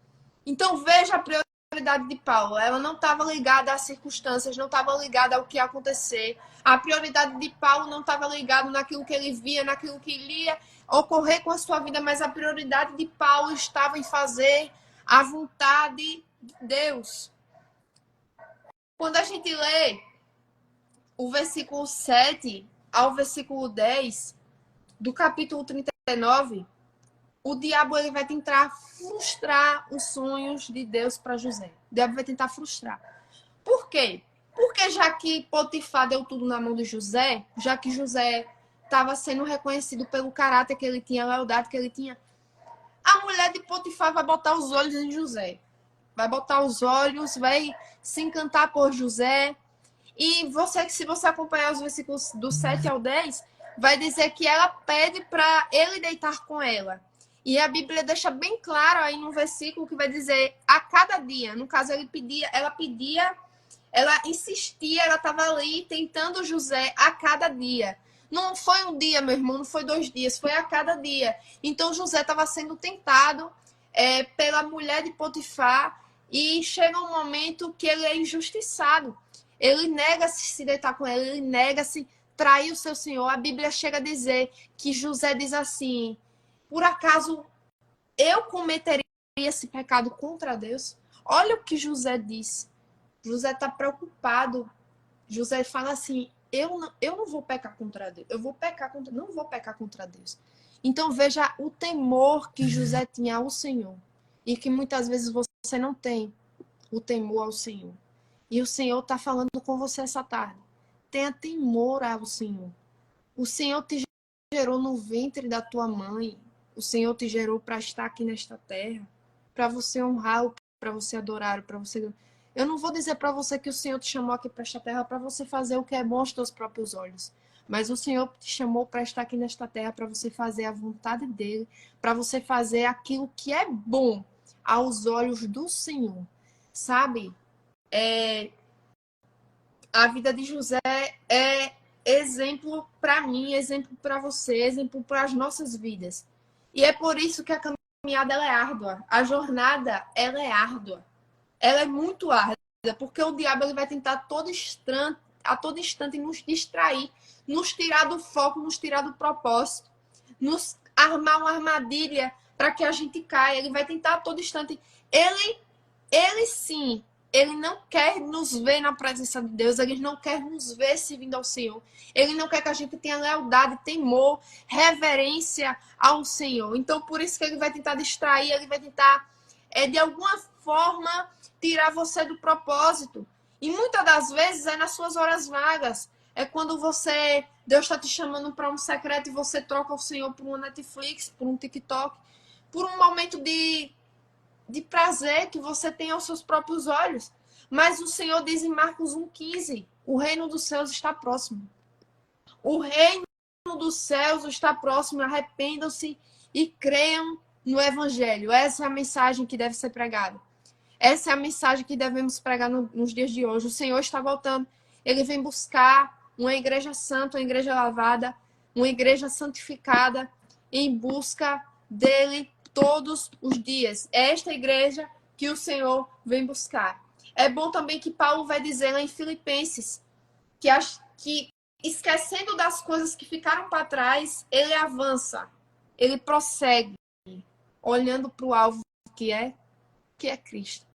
Então veja a prioridade de Paulo. Ela não estava ligada às circunstâncias, não estava ligada ao que ia acontecer. A prioridade de Paulo não estava ligada naquilo que ele via, naquilo que iria ocorrer com a sua vida, mas a prioridade de Paulo estava em fazer a vontade de Deus. Quando a gente lê o versículo 7 ao versículo 10 do capítulo 39, o diabo ele vai tentar frustrar os sonhos de Deus para José. O diabo vai tentar frustrar. Por quê? Porque já que Potifar deu tudo na mão de José, já que José estava sendo reconhecido pelo caráter que ele tinha, a lealdade que ele tinha, a mulher de Potifar vai botar os olhos em José. Vai botar os olhos, vai se encantar por José. E você, se você acompanhar os versículos do 7 ao 10, vai dizer que ela pede para ele deitar com ela. E a Bíblia deixa bem claro aí no versículo que vai dizer a cada dia. No caso, ela insistia, ela estava ali tentando José a cada dia. Não foi um dia, meu irmão, não foi 2 dias, foi a cada dia. Então José estava sendo tentado pela mulher de Potifar e chega um momento que ele é injustiçado. Ele nega-se se deitar com ela, ele nega-se trair o seu senhor. A Bíblia chega a dizer que José diz assim, por acaso eu cometeria esse pecado contra Deus? Olha o que José diz. José está preocupado. José fala assim, eu não vou pecar contra Deus. Não vou pecar contra Deus. Então veja o temor que José tinha ao Senhor. E que muitas vezes você não tem o temor ao Senhor. E o Senhor está falando com você essa tarde. Tenha temor ao Senhor. O Senhor te gerou no ventre da tua mãe. O Senhor te gerou para estar aqui nesta terra, para você honrar, para você adorar, para você... Eu não vou dizer para você que o Senhor te chamou aqui para esta terra para você fazer o que é bom aos teus próprios olhos. Mas o Senhor te chamou para estar aqui nesta terra para você fazer a vontade dele, para você fazer aquilo que é bom aos olhos do Senhor. Sabe? A vida de José é exemplo para mim, exemplo para você, exemplo para as nossas vidas. E é por isso que a caminhada ela é árdua. A jornada ela é árdua. Ela é muito árdua, porque o diabo ele vai tentar a todo instante nos distrair, nos tirar do foco, nos tirar do propósito, nos armar uma armadilha para que a gente caia. Ele vai tentar a todo instante. Ele sim, ele não quer nos ver na presença de Deus, ele não quer nos ver servindo ao Senhor. Ele não quer que a gente tenha lealdade, temor, reverência ao Senhor. Então, por isso que ele vai tentar distrair, ele vai tentar, de alguma forma, tirar você do propósito. E muitas das vezes é nas suas horas vagas. É quando Deus está te chamando para um secreto e você troca o Senhor por uma Netflix, por um TikTok, por um momento de prazer que você tem aos seus próprios olhos. Mas o Senhor diz em Marcos 1,15, o reino dos céus está próximo. O reino dos céus está próximo, arrependam-se e creiam no Evangelho. Essa é a mensagem que deve ser pregada. Essa é a mensagem que devemos pregar nos dias de hoje. O Senhor está voltando. Ele vem buscar uma igreja santa, uma igreja lavada, uma igreja santificada, em busca dele todos os dias. É esta igreja que o Senhor vem buscar. É bom também que Paulo vai dizer lá em Filipenses que esquecendo das coisas que ficaram para trás, ele avança, ele prossegue, olhando para o alvo que é Cristo.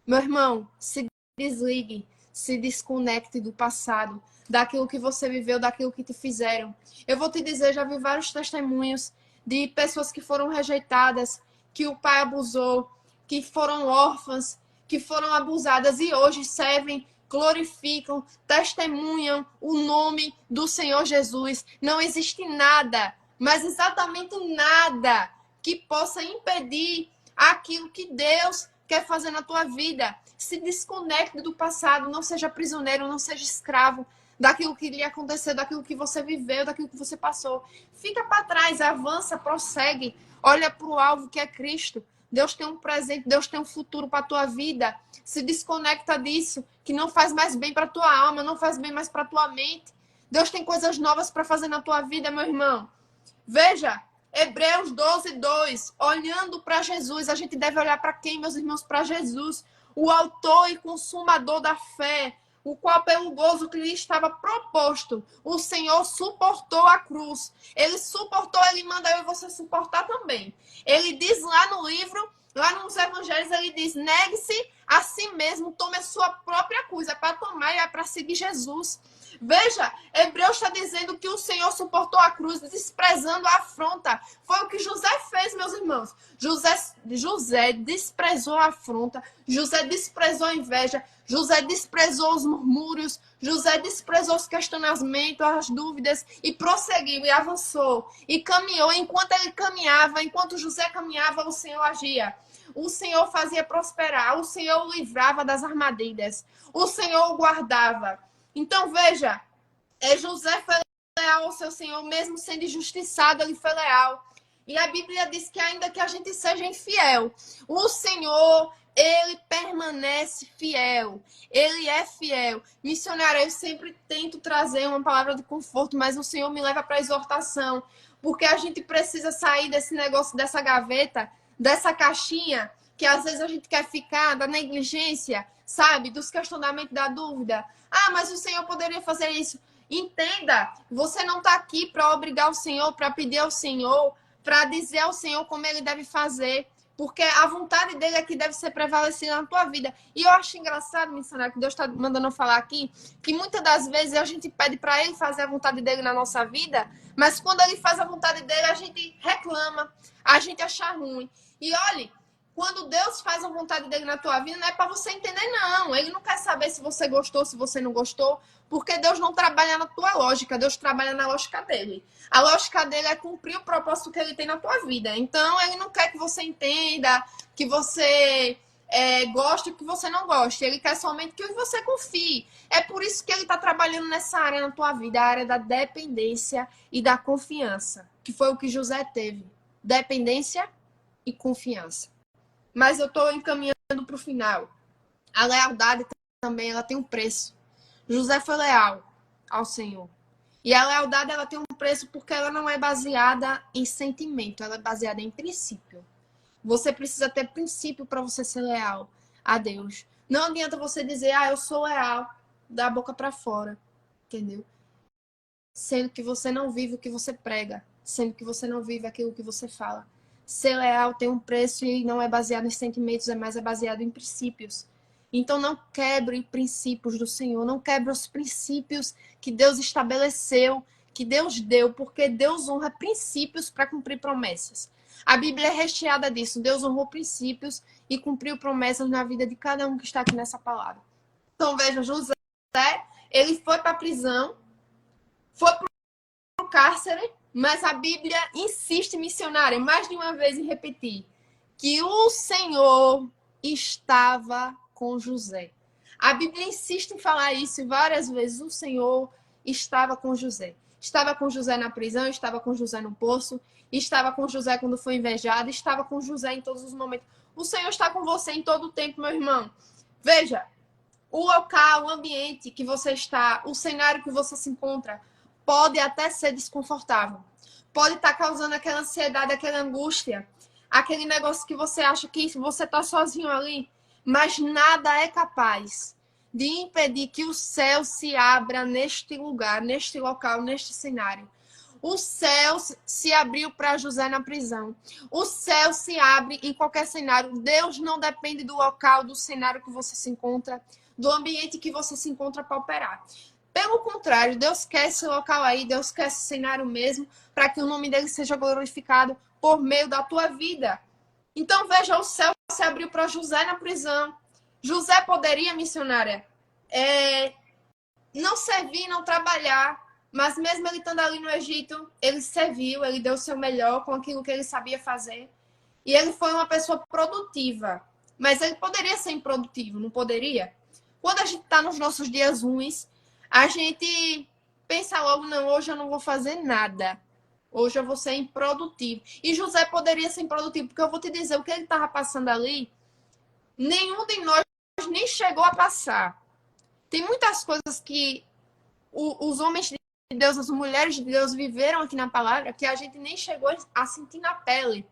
Meu irmão, se desligue, se desconecte do passado, daquilo que você viveu, daquilo que te fizeram. Eu vou te dizer, já vi vários testemunhos de pessoas que foram rejeitadas, que o pai abusou, que foram órfãs, que foram abusadas e hoje servem, glorificam, testemunham o nome do Senhor Jesus. Não existe nada, mas exatamente nada que possa impedir aquilo que Deus quer fazer na tua vida. Se desconecte do passado, não seja prisioneiro, não seja escravo daquilo que lhe aconteceu, daquilo que você viveu, daquilo que você passou. Fica para trás, avança, prossegue, olha para o alvo que é Cristo. Deus tem um presente, Deus tem um futuro para a tua vida. Se desconecta disso, que não faz mais bem para a tua alma, não faz bem mais para a tua mente. Deus tem coisas novas para fazer na tua vida, meu irmão. Veja, Hebreus 12:2, olhando para Jesus. A gente deve olhar para quem, meus irmãos? Para Jesus, o autor e consumador da fé, o qual, pelo gozo que lhe estava proposto, o Senhor suportou a cruz. Ele suportou, ele manda eu e você suportar também. Ele diz lá no livro, lá nos evangelhos, ele diz, negue-se a si mesmo, tome a sua própria cruz. É para tomar e é para seguir Jesus. Veja, Hebreus está dizendo que o Senhor suportou a cruz, desprezando a afronta. Foi o que José fez, meus irmãos. José desprezou a afronta, José desprezou a inveja, José desprezou os murmúrios, José desprezou os questionamentos, as dúvidas, e prosseguiu, e avançou, e caminhou. Enquanto ele caminhava, enquanto José caminhava, o Senhor agia. O Senhor fazia prosperar, o Senhor o livrava das armadilhas, o Senhor o guardava. Então, veja, José foi leal ao seu Senhor, mesmo sendo injustiçado, ele foi leal. E a Bíblia diz que ainda que a gente seja infiel, o Senhor, ele permanece fiel. Ele é fiel. Missionária, eu sempre tento trazer uma palavra de conforto, mas o Senhor me leva para a exortação. Porque a gente precisa sair desse negócio, dessa gaveta, dessa caixinha, que às vezes a gente quer ficar, da negligência, sabe? Dos questionamentos, da dúvida. Ah, mas o Senhor poderia fazer isso. Entenda, você não está aqui para obrigar o Senhor, para pedir ao Senhor, para dizer ao Senhor como ele deve fazer, porque a vontade dele é que deve ser prevalecida na tua vida. E eu acho engraçado, missionário, que Deus está mandando eu falar aqui, que muitas das vezes a gente pede para ele fazer a vontade dele na nossa vida, mas quando ele faz a vontade dele, a gente reclama, a gente acha ruim. E olhe, quando Deus faz a vontade dele na tua vida, não é para você entender, não. Ele não quer saber saber se você gostou, se você não gostou, porque Deus não trabalha na tua lógica, Deus trabalha na lógica dele. A lógica dele é cumprir o propósito que ele tem na tua vida. Então, ele não quer que você entenda, que você goste ou que você não goste. Ele quer somente que você confie. É por isso que ele está trabalhando nessa área na tua vida, a área da dependência e da confiança, que foi o que José teve. Dependência e confiança. Mas eu estou encaminhando para o final. A lealdade também, ela tem um preço. José foi leal ao Senhor. E a lealdade, ela tem um preço porque ela não é baseada em sentimento, ela é baseada em princípio. Você precisa ter princípio para você ser leal a Deus. Não adianta você dizer, eu sou leal, da boca para fora, entendeu? Sendo que você não vive o que você prega, sendo que você não vive aquilo que você fala. Ser leal tem um preço e não é baseado em sentimentos, mas é baseado em princípios. Então não quebre princípios do Senhor, não quebre os princípios que Deus estabeleceu, que Deus deu, porque Deus honra princípios para cumprir promessas. A Bíblia é recheada disso. Deus honrou princípios e cumpriu promessas na vida de cada um que está aqui nessa palavra. Então veja, José, ele foi para a prisão, foi para o cárcere, mas a Bíblia insiste, missionária, mais de uma vez em repetir, que o Senhor estava com José. A Bíblia insiste em falar isso várias vezes. O Senhor estava com José. Estava com José na prisão, estava com José no poço, estava com José quando foi invejado, estava com José em todos os momentos. O Senhor está com você em todo o tempo, meu irmão. Veja, o local, o ambiente que você está, o cenário que você se encontra, pode até ser desconfortável. Pode estar causando aquela ansiedade, aquela angústia, aquele negócio que você acha que você está sozinho ali, mas nada é capaz de impedir que o céu se abra neste lugar, neste local, neste cenário. O céu se abriu para José na prisão. O céu se abre em qualquer cenário. Deus não depende do local, do cenário que você se encontra, do ambiente que você se encontra para operar. Pelo contrário, Deus quer esse local aí, Deus quer esse cenário mesmo, para que o nome dele seja glorificado por meio da tua vida. Então, veja, o céu se abriu para José na prisão. José poderia, missionária, não servir, não trabalhar, mas mesmo ele estando ali no Egito, ele serviu, ele deu o seu melhor com aquilo que ele sabia fazer. E ele foi uma pessoa produtiva. Mas ele poderia ser improdutivo, não poderia? Quando a gente está nos nossos dias ruins, a gente pensa logo, não, hoje eu não vou fazer nada. Hoje eu vou ser improdutivo. E José poderia ser improdutivo, porque eu vou te dizer, o que ele estava passando ali, nenhum de nós nem chegou a passar. Tem muitas coisas que os homens de Deus, as mulheres de Deus viveram aqui na palavra, que a gente nem chegou a sentir na pele.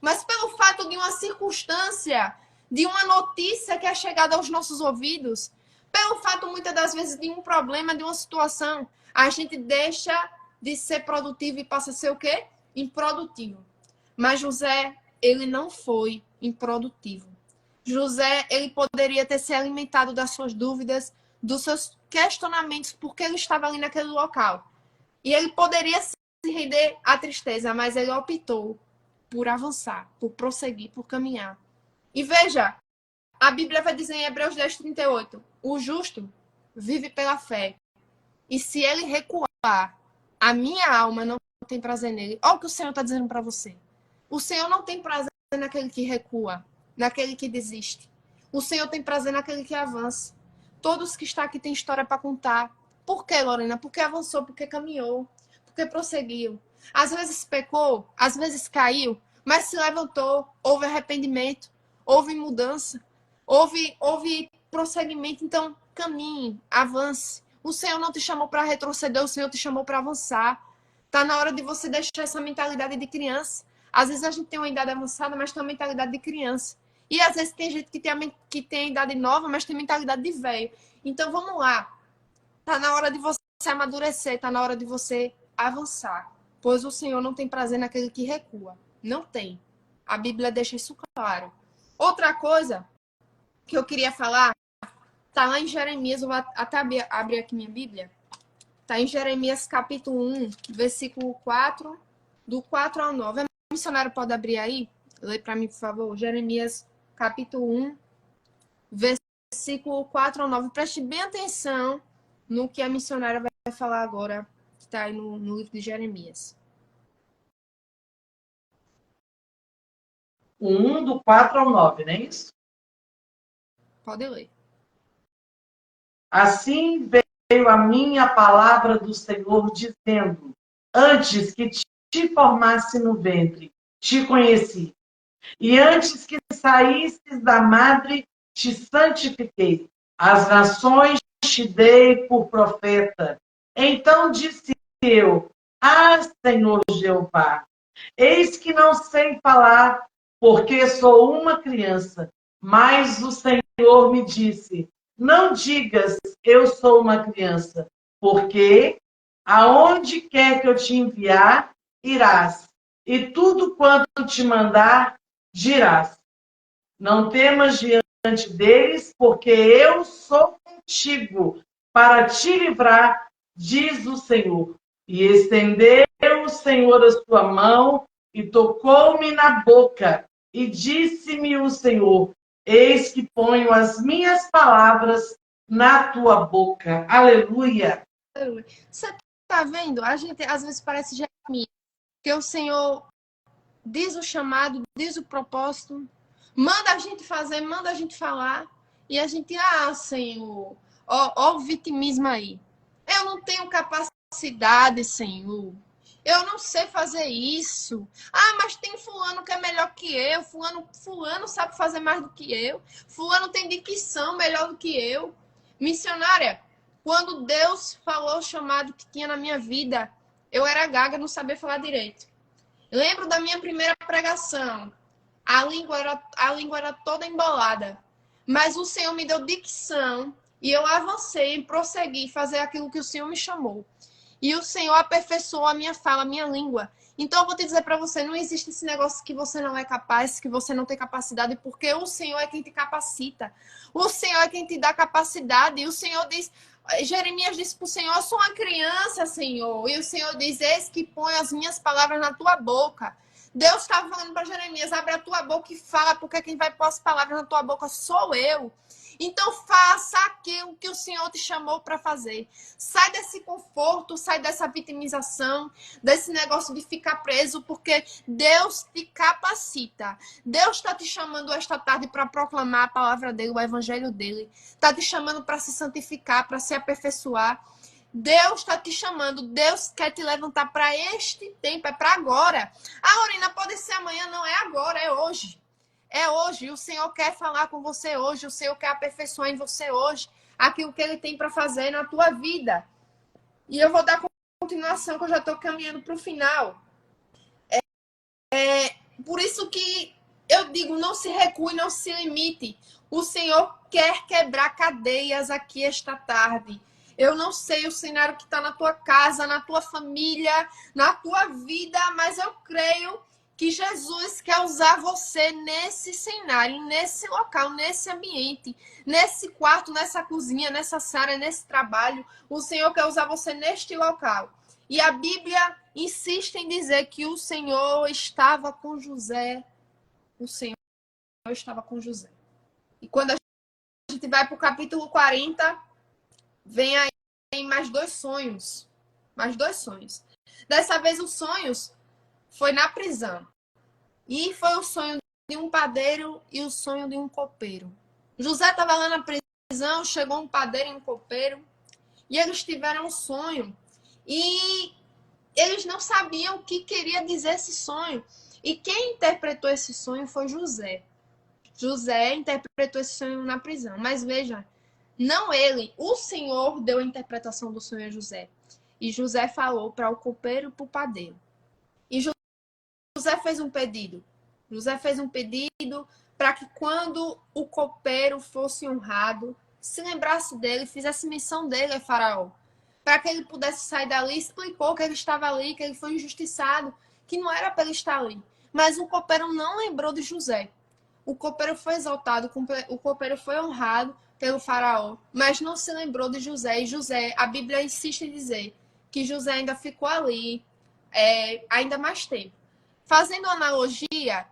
Mas pelo fato de uma circunstância, de uma notícia que é chegada aos nossos ouvidos, pelo fato, muitas das vezes, de um problema, de uma situação, a gente deixa de ser produtivo e passa a ser o quê? Improdutivo. Mas José, ele não foi improdutivo. José, ele poderia ter se alimentado das suas dúvidas, dos seus questionamentos, porque ele estava ali naquele local. E ele poderia se render à tristeza, mas ele optou por avançar, por prosseguir, por caminhar. E veja, a Bíblia vai dizer em Hebreus 10:38, o justo vive pela fé. E se ele recuar, a minha alma não tem prazer nele. Olha o que o Senhor está dizendo para você. O Senhor não tem prazer naquele que recua, naquele que desiste. O Senhor tem prazer naquele que avança. Todos que estão aqui têm história para contar. Por quê, Lorena? Porque avançou, porque caminhou, porque prosseguiu. Às vezes pecou, às vezes caiu, mas se levantou, houve arrependimento, houve mudança, houve prosseguimento. Então, caminhe, avance. O Senhor não te chamou para retroceder, o Senhor te chamou para avançar. Está na hora de você deixar essa mentalidade de criança. Às vezes a gente tem uma idade avançada, mas tem uma mentalidade de criança. E às vezes tem gente que tem idade nova, mas tem mentalidade de velho. Então vamos lá. Está na hora de você amadurecer, está na hora de você avançar. Pois o Senhor não tem prazer naquele que recua. Não tem. A Bíblia deixa isso claro. Outra coisa que eu queria falar, está lá em Jeremias, eu vou até abrir aqui minha Bíblia. Está em Jeremias capítulo 1, versículo 4, do 4 ao 9. O missionário pode abrir aí? Lê para mim, por favor. Jeremias capítulo 1, versículo 4 ao 9. Preste bem atenção no que a missionária vai falar agora, que está aí no livro de Jeremias. O 1 do 4 ao 9, não é isso? Pode ler. Assim veio a minha palavra do Senhor, dizendo: antes que te formasse no ventre, te conheci. E antes que saísses da madre, te santifiquei. As nações te dei por profeta. Então disse eu: ah, Senhor Jeová, eis que não sei falar, porque sou uma criança. Mas o Senhor me disse: não digas, eu sou uma criança, porque aonde quer que eu te enviar, irás, e tudo quanto te mandar, dirás. Não temas diante deles, porque eu sou contigo para te livrar, diz o Senhor. E estendeu o Senhor a sua mão e tocou-me na boca, e disse-me o Senhor: eis que ponho as minhas palavras na tua boca. Aleluia. Você está vendo? A gente às vezes parece Jeremias, que o Senhor diz o chamado, diz o propósito, manda a gente fazer, manda a gente falar, e a gente, Senhor, ó o vitimismo aí. Eu não tenho capacidade, Senhor. Eu não sei fazer isso. Mas tem fulano que é melhor que eu. Fulano sabe fazer mais do que eu. Fulano tem dicção melhor do que eu. Missionária, quando Deus falou o chamado que tinha na minha vida, eu era gaga, não sabia falar direito. Lembro da minha primeira pregação. A língua era toda embolada. Mas o Senhor me deu dicção e eu avancei, prossegui fazer aquilo que o Senhor me chamou. E o Senhor aperfeiçoou a minha fala, a minha língua. Então eu vou te dizer para você, não existe esse negócio que você não é capaz, que você não tem capacidade, porque o Senhor é quem te capacita. O Senhor é quem te dá capacidade. E o Senhor diz... Jeremias disse para o Senhor: eu sou uma criança, Senhor. E o Senhor diz: eis que põe as minhas palavras na tua boca. Deus estava falando para Jeremias: abre a tua boca e fala, porque quem vai pôr as palavras na tua boca sou eu. Então faça aquilo que o Senhor te chamou para fazer. Sai desse conforto, sai dessa vitimização, desse negócio de ficar preso, porque Deus te capacita. Deus está te chamando esta tarde para proclamar a palavra dele, o evangelho dele. Está te chamando para se santificar, para se aperfeiçoar. Deus está te chamando, Deus quer te levantar para este tempo, é para agora. Lorena, pode ser amanhã, não é agora, é hoje. É hoje, o Senhor quer falar com você hoje, o Senhor quer aperfeiçoar em você hoje aquilo que Ele tem para fazer na tua vida. E eu vou dar continuação, que eu já estou caminhando para o final. Por isso que eu digo, não se recue, não se limite. O Senhor quer quebrar cadeias aqui esta tarde. Eu não sei o cenário que está na tua casa, na tua família, na tua vida, mas eu creio que Jesus quer usar você nesse cenário, nesse local, nesse ambiente, nesse quarto, nessa cozinha, nessa sala, nesse trabalho. O Senhor quer usar você neste local. E a Bíblia insiste em dizer que o Senhor estava com José. O Senhor estava com José. E quando a gente vai para o capítulo 40, vem aí mais dois sonhos. Mais dois sonhos. Dessa vez os sonhos foi na prisão. E foi o sonho de um padeiro e o sonho de um copeiro. José estava lá na prisão, chegou um padeiro e um copeiro. E eles tiveram um sonho. E eles não sabiam o que queria dizer esse sonho. E quem interpretou esse sonho foi José. José interpretou esse sonho na prisão. Mas veja, não ele. O Senhor deu a interpretação do sonho a José. E José falou para o copeiro e para o padeiro. E José fez um pedido. José fez um pedido para que quando o copeiro fosse honrado, se lembrasse dele, fizesse menção dele a Faraó. Para que ele pudesse sair dali, explicou que ele estava ali, que ele foi injustiçado, que não era para ele estar ali. Mas o copeiro não lembrou de José. O copeiro foi exaltado, o copeiro foi honrado pelo Faraó, mas não se lembrou de José. E José, a Bíblia insiste em dizer que José ainda ficou ali ainda mais tempo. Fazendo analogia,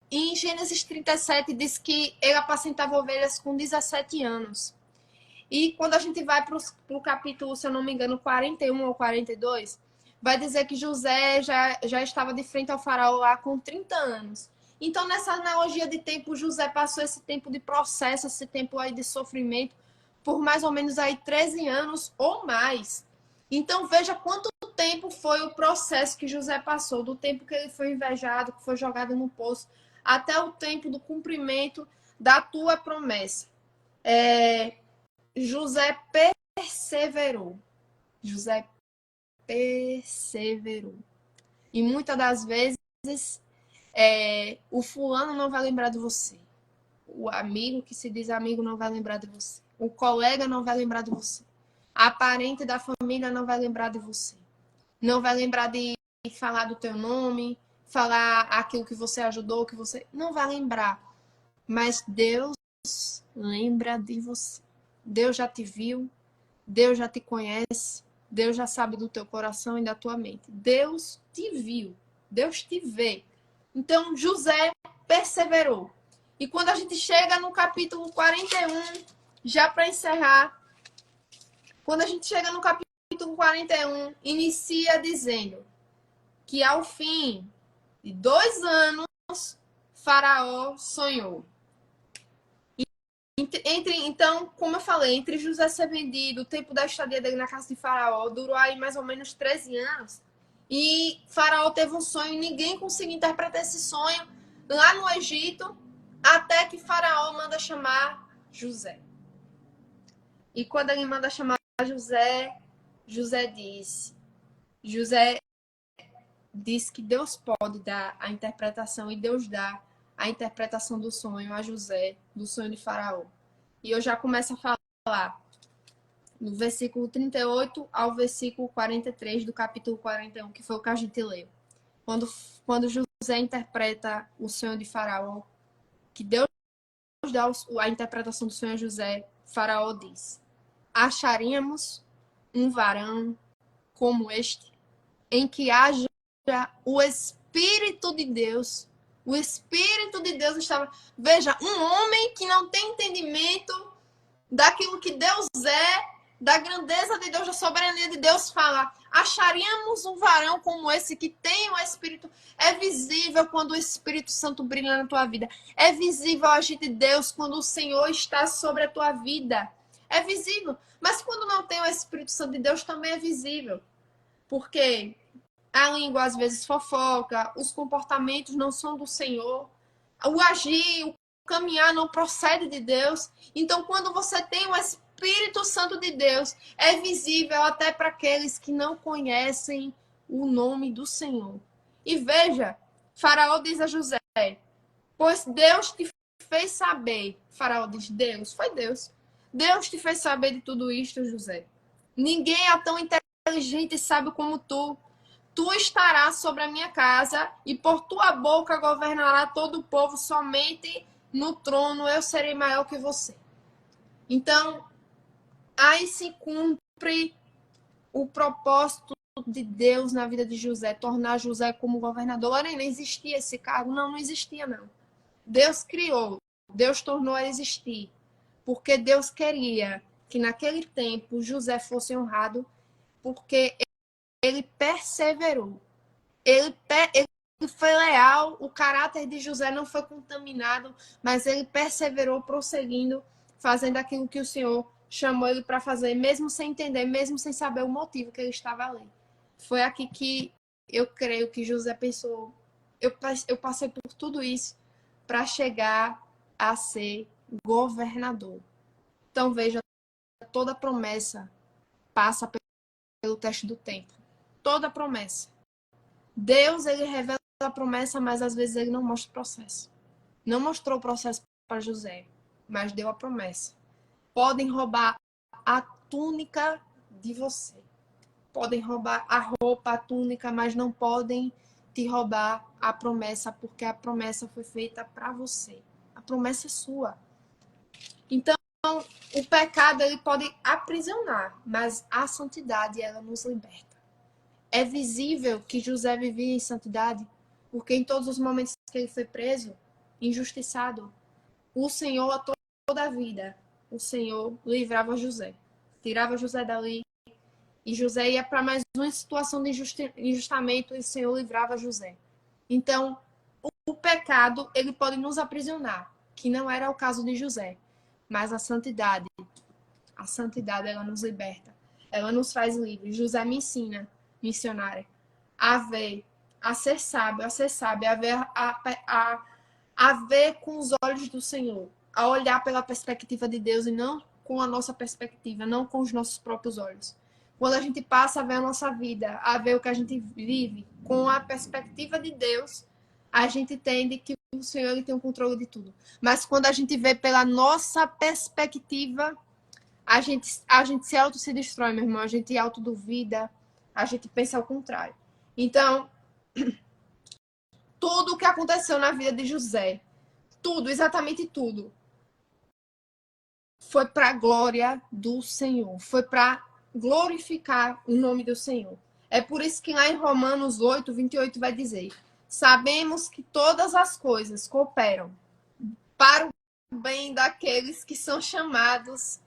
E em Gênesis 37 diz que ele apacentava ovelhas com 17 anos. E quando a gente vai para o capítulo, se eu não me engano, 41 ou 42, vai dizer que José já estava de frente ao faraó lá com 30 anos. Então, nessa analogia de tempo, José passou esse tempo de processo, esse tempo aí de sofrimento, por mais ou menos aí 13 anos ou mais. Então, veja quanto tempo foi o processo que José passou, do tempo que ele foi invejado, que foi jogado no poço, até o tempo do cumprimento da tua promessa. José perseverou. José perseverou. E muitas das vezes, o fulano não vai lembrar de você. O amigo que se diz amigo não vai lembrar de você. O colega não vai lembrar de você. A parente da família não vai lembrar de você. Não vai lembrar de falar do teu nome, falar aquilo que você ajudou, que você... Não vai lembrar. Mas Deus lembra de você. Deus já te viu, Deus já te conhece, Deus já sabe do teu coração e da tua mente. Deus te viu, Deus te vê. Então, José perseverou. E quando a gente chega no capítulo 41, já para encerrar, quando a gente chega no capítulo 41, inicia dizendo que ao fim de 2 anos, Faraó sonhou. Então, como eu falei, entre José ser vendido, o tempo da estadia dele na casa de Faraó, durou aí mais ou menos 13 anos. E Faraó teve um sonho e ninguém conseguiu interpretar esse sonho lá no Egito, até que Faraó manda chamar José. E quando ele manda chamar José, José diz que Deus pode dar a interpretação e Deus dá a interpretação do sonho a José, do sonho de Faraó. E eu já começo a falar no versículo 38 ao versículo 43 do capítulo 41, que foi o que a gente leu. Quando José interpreta o sonho de Faraó, que Deus dá a interpretação do sonho a José, Faraó diz: acharíamos um varão como este, em que haja o Espírito de Deus. O Espírito de Deus estava... Veja, um homem que não tem entendimento daquilo que Deus é, da grandeza de Deus, da soberania de Deus, fala: acharíamos um varão como esse que tem o Espírito. É visível quando o Espírito Santo brilha na tua vida. É visível a agir de Deus quando o Senhor está sobre a tua vida. É visível. Mas quando não tem o Espírito Santo de Deus, também é visível. Porque a língua às vezes fofoca, os comportamentos não são do Senhor, o agir, o caminhar não procede de Deus. Então, quando você tem o Espírito Santo de Deus, é visível até para aqueles que não conhecem o nome do Senhor. E veja, Faraó diz a José: pois Deus te fez saber. Faraó diz: Deus, foi Deus. Deus te fez saber de tudo isto, José. Ninguém é tão inteligente e sábio como tu. Tu estarás sobre a minha casa, e por tua boca governará todo o povo, somente no trono eu serei maior que você. Então, aí se cumpre o propósito de Deus na vida de José, tornar José como governador. Olha, não existia esse cargo? Não existia, não. Deus criou, Deus tornou a existir, porque Deus queria que naquele tempo José fosse honrado, porque ele perseverou. Ele foi leal, o caráter de José não foi contaminado, mas ele perseverou, prosseguindo, fazendo aquilo que o Senhor chamou ele para fazer, mesmo sem entender, mesmo sem saber o motivo que ele estava ali. Foi aqui que eu creio que José pensou: eu passei por tudo isso para chegar a ser governador. Então veja, toda promessa passa pelo teste do tempo. Toda promessa. Deus, ele revela a promessa, mas às vezes ele não mostra o processo. Não mostrou o processo para José, mas deu a promessa. Podem roubar a túnica de você. Podem roubar a roupa, a túnica, mas não podem te roubar a promessa, porque a promessa foi feita para você. A promessa é sua. Então, o pecado, ele pode aprisionar, mas a santidade, ela nos liberta. É visível que José vivia em santidade, porque em todos os momentos que ele foi preso, injustiçado, o Senhor a toda a vida, o Senhor livrava José. Tirava José dali e José ia para mais uma situação de injustamento e o Senhor livrava José. Então, o pecado, ele pode nos aprisionar, que não era o caso de José, mas a santidade, ela nos liberta. Ela nos faz livres. José me ensina, missionária, a ver, a ser sábio, a ver com os olhos do Senhor, a olhar pela perspectiva de Deus e não com a nossa perspectiva, não com os nossos próprios olhos. Quando a gente passa a ver a nossa vida, a ver o que a gente vive com a perspectiva de Deus, a gente entende que o Senhor ele tem o controle de tudo. Mas quando a gente vê pela nossa perspectiva, a gente se destrói, meu irmão. A gente autoduvida, a gente pensa ao contrário. Então, tudo o que aconteceu na vida de José, tudo, exatamente tudo, foi para a glória do Senhor, foi para glorificar o nome do Senhor. É por isso que lá em Romanos 8, 28 vai dizer: sabemos que todas as coisas cooperam para o bem daqueles que são chamados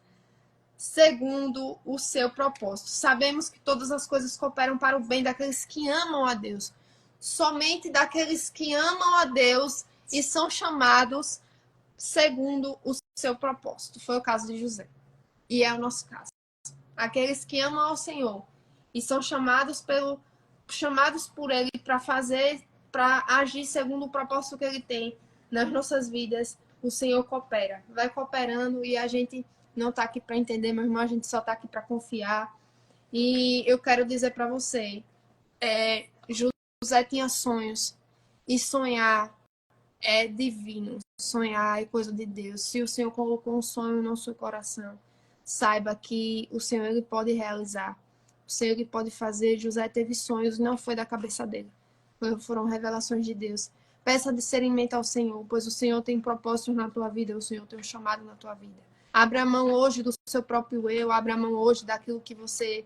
segundo o seu propósito. Sabemos que todas as coisas cooperam para o bem daqueles que amam a Deus. Somente daqueles que amam a Deus e são chamados segundo o seu propósito. Foi o caso de José. E é o nosso caso. Aqueles que amam ao Senhor e são chamados por Ele para agir segundo o propósito que Ele tem nas nossas vidas, o Senhor coopera. Vai cooperando e a gente não está aqui para entender, meu irmão, a gente só está aqui para confiar. E eu quero dizer para você, José tinha sonhos e sonhar é divino, sonhar é coisa de Deus. Se o Senhor colocou um sonho no seu coração, saiba que o Senhor ele pode realizar. O Senhor ele pode fazer. José teve sonhos, não foi da cabeça dele. Foram revelações de Deus. Peça discernimento ao Senhor, pois o Senhor tem propósitos na tua vida, o Senhor tem um chamado na tua vida. Abra a mão hoje do seu próprio eu, abra a mão hoje daquilo que você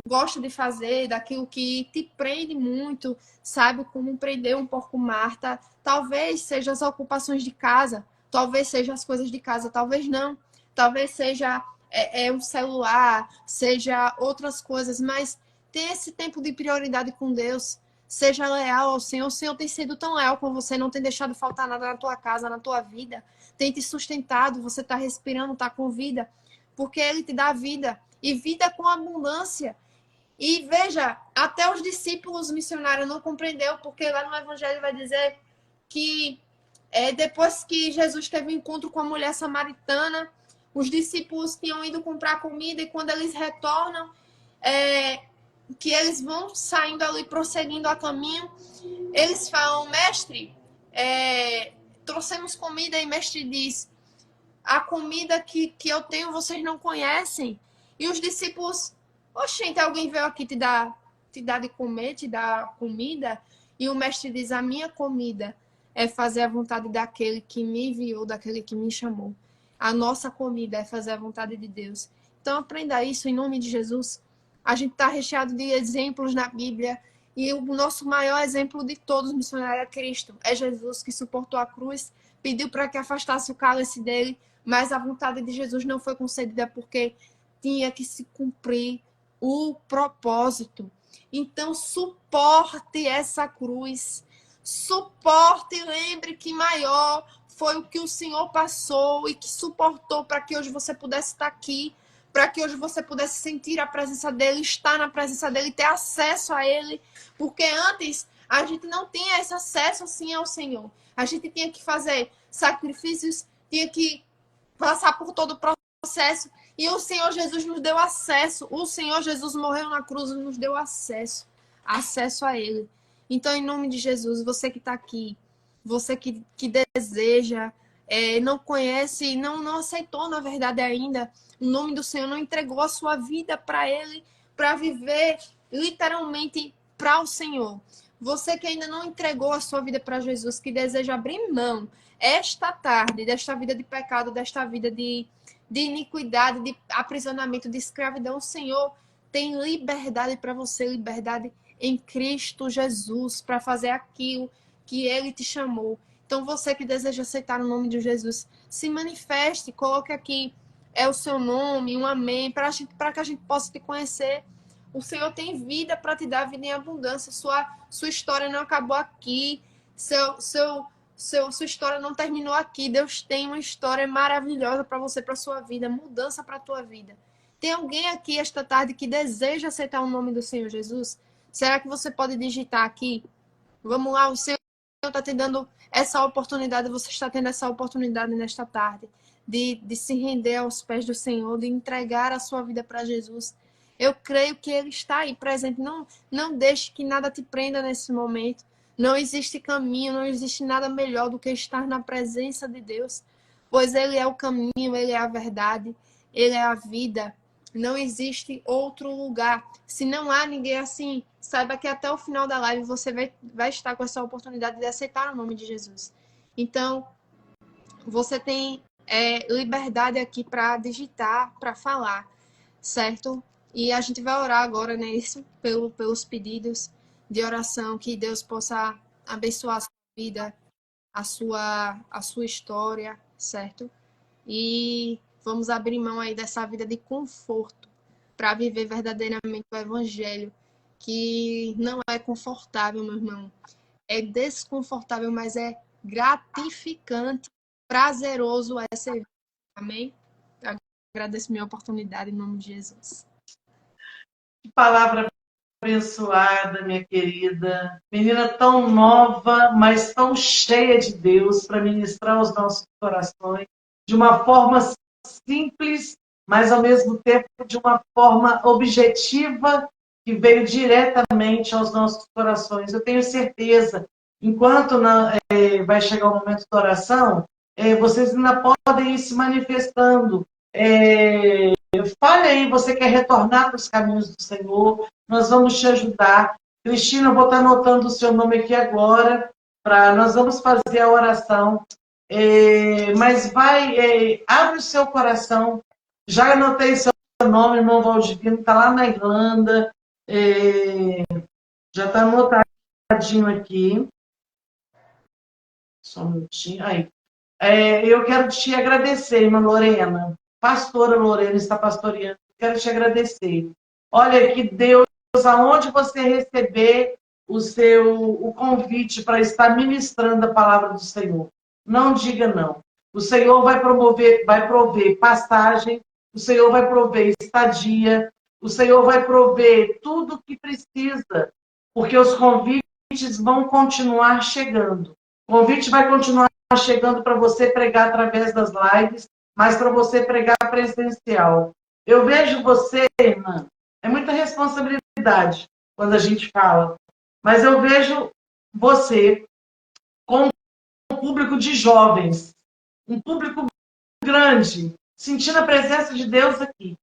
gosta de fazer, daquilo que te prende muito, sabe como prender um pouco Marta. Talvez seja as ocupações de casa, talvez seja as coisas de casa, talvez não. Talvez seja um celular, seja outras coisas, mas tenha esse tempo de prioridade com Deus. Seja leal ao Senhor. O Senhor tem sido tão leal com você, não tem deixado faltar nada na tua casa, na tua vida. Tem te sustentado, você está respirando, está com vida, porque Ele te dá vida, e vida com abundância. E veja, até os discípulos missionários não compreenderam, porque lá no Evangelho vai dizer que depois que Jesus teve um encontro com a mulher samaritana, os discípulos tinham ido comprar comida, e quando eles retornam, que eles vão saindo ali, prosseguindo a caminho, eles falam: mestre, trouxemos comida, e mestre diz: a comida que eu tenho vocês não conhecem. E os discípulos: oxente, alguém veio aqui te dar de comer, te dar comida? E o mestre diz: a minha comida é fazer a vontade daquele que me enviou, daquele que me chamou. A nossa comida é fazer a vontade de Deus. Então aprenda isso em nome de Jesus. A gente está recheado de exemplos na Bíblia, e o nosso maior exemplo de todos, missionário, é Cristo. É Jesus, que suportou a cruz, pediu para que afastasse o cálice dele, mas a vontade de Jesus não foi concedida porque tinha que se cumprir o propósito. Então suporte essa cruz, suporte e lembre que maior foi o que o Senhor passou e que suportou para que hoje você pudesse estar aqui, para que hoje você pudesse sentir a presença dele, estar na presença dele, ter acesso a ele, porque antes a gente não tinha esse acesso assim ao Senhor. A gente tinha que fazer sacrifícios, tinha que passar por todo o processo, e o Senhor Jesus nos deu acesso. O Senhor Jesus morreu na cruz e nos deu acesso a ele. Então, em nome de Jesus, você que está aqui, você que deseja, não conhece, não aceitou, na verdade, ainda o nome do Senhor, não entregou a sua vida para Ele, para viver literalmente para o Senhor. Você que ainda não entregou a sua vida para Jesus, que deseja abrir mão esta tarde desta vida de pecado, desta vida de iniquidade, de aprisionamento, de escravidão, o Senhor tem liberdade para você, liberdade em Cristo Jesus, para fazer aquilo que Ele te chamou. Então, você que deseja aceitar o nome de Jesus, se manifeste, coloque aqui o seu nome, um amém, para que a gente possa te conhecer. O Senhor tem vida para te dar, vida em abundância. Sua história não acabou aqui. Sua história não terminou aqui. Deus tem uma história maravilhosa para você, para sua vida, mudança para a tua vida. Tem alguém aqui esta tarde que deseja aceitar o nome do Senhor Jesus? Será que você pode digitar aqui? Vamos lá, o Senhor está te dando essa oportunidade, você está tendo essa oportunidade nesta tarde de se render aos pés do Senhor, de entregar a sua vida para Jesus. Eu creio que Ele está aí presente. Não deixe que nada te prenda nesse momento. Não existe caminho, não existe nada melhor do que estar na presença de Deus, pois Ele é o caminho, Ele é a verdade, Ele é a vida. Não existe outro lugar. Se não há ninguém assim, saiba que até o final da live você vai estar com essa oportunidade de aceitar o nome de Jesus. Então, você tem liberdade aqui para digitar, para falar, certo? E a gente vai orar agora nisso, pelos pedidos de oração, que Deus possa abençoar a sua vida, a sua história, certo? E vamos abrir mão aí dessa vida de conforto para viver verdadeiramente o evangelho, que não é confortável, meu irmão. É desconfortável, mas é gratificante, prazeroso é servir. Amém? Eu agradeço minha oportunidade em nome de Jesus. Que palavra abençoada, minha querida. Menina tão nova, mas tão cheia de Deus para ministrar aos nossos corações de uma forma simples, mas ao mesmo tempo de uma forma objetiva que veio diretamente aos nossos corações. Eu tenho certeza, enquanto vai chegar o momento da oração, vocês ainda podem ir se manifestando. Fale aí, você quer retornar para os caminhos do Senhor, nós vamos te ajudar. Cristina, eu vou estar anotando o seu nome aqui agora, nós vamos fazer a oração. Mas abre o seu coração. Já anotei seu nome, irmão Valdivino, está lá na Irlanda. Já está anotadinho aqui. Só um minutinho. Aí. Eu quero te agradecer, irmã Lorena. Pastora Lorena está pastoreando. Quero te agradecer. Olha que Deus, aonde você receber o convite para estar ministrando a palavra do Senhor, não diga não. O Senhor vai prover passagem, o Senhor vai prover estadia, o Senhor vai prover tudo o que precisa, porque os convites vão continuar chegando. O convite vai continuar chegando para você pregar através das lives, mas para você pregar presencial. Eu vejo você, irmã, é muita responsabilidade quando a gente fala, mas eu vejo você com um público de jovens, um público grande, sentindo a presença de Deus aqui.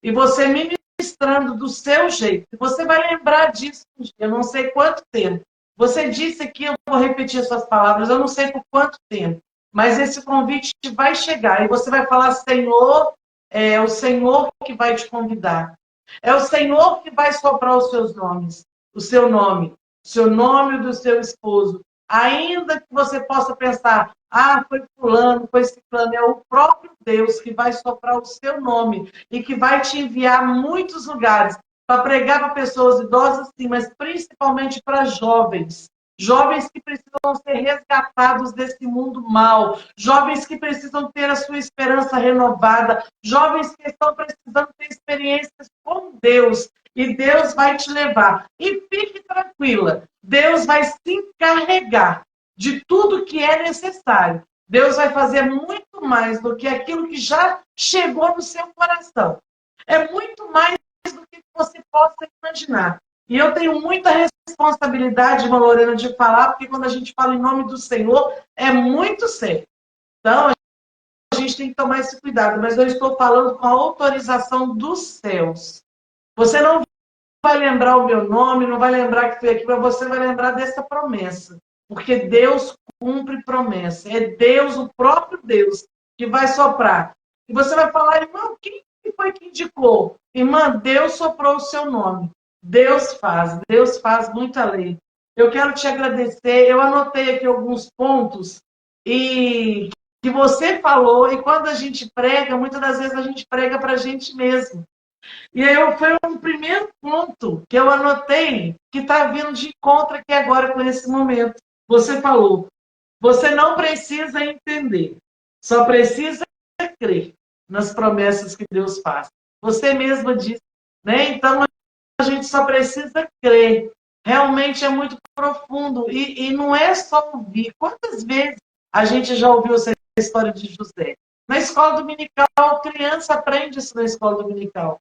E você ministrando do seu jeito. Você vai lembrar disso, eu não sei quanto tempo. Você disse aqui, eu vou repetir suas palavras, eu não sei por quanto tempo, mas esse convite vai chegar e você vai falar, Senhor, é o Senhor que vai te convidar. É o Senhor que vai soprar os seus nomes, o seu nome e o do seu esposo. Ainda que você possa pensar, foi fulano, foi ciclano, é o próprio Deus que vai soprar o seu nome e que vai te enviar a muitos lugares para pregar para pessoas idosas, sim, mas principalmente para jovens. Jovens que precisam ser resgatados desse mundo mal. Jovens que precisam ter a sua esperança renovada. Jovens que estão precisando ter experiências com Deus. E Deus vai te levar. E fique tranquila. Deus vai se encarregar de tudo que é necessário. Deus vai fazer muito mais do que aquilo que já chegou no seu coração. É muito mais do que você possa imaginar. E eu tenho muita responsabilidade, irmã Lorena, de falar, porque quando a gente fala em nome do Senhor, é muito sério. Então, a gente tem que tomar esse cuidado, mas eu estou falando com a autorização dos céus. Você não vai lembrar o meu nome, não vai lembrar que foi aqui, mas você vai lembrar dessa promessa. Porque Deus cumpre promessa. É Deus, o próprio Deus, que vai soprar. E você vai falar, irmão, quem foi que indicou? Irmã, Deus soprou o seu nome. Deus faz muito além. Eu quero te agradecer. Eu anotei aqui alguns pontos e que você falou, e quando a gente prega, muitas das vezes a gente prega para a gente mesmo. E aí foi um primeiro ponto que eu anotei, que está vindo de encontro aqui agora com esse momento. Você falou, você não precisa entender, só precisa crer nas promessas que Deus faz. Você mesma disse, né? Então a gente só precisa crer. Realmente é muito profundo e não é só ouvir. Quantas vezes a gente já ouviu essa história de José? Na escola dominical, a criança aprende isso na escola dominical.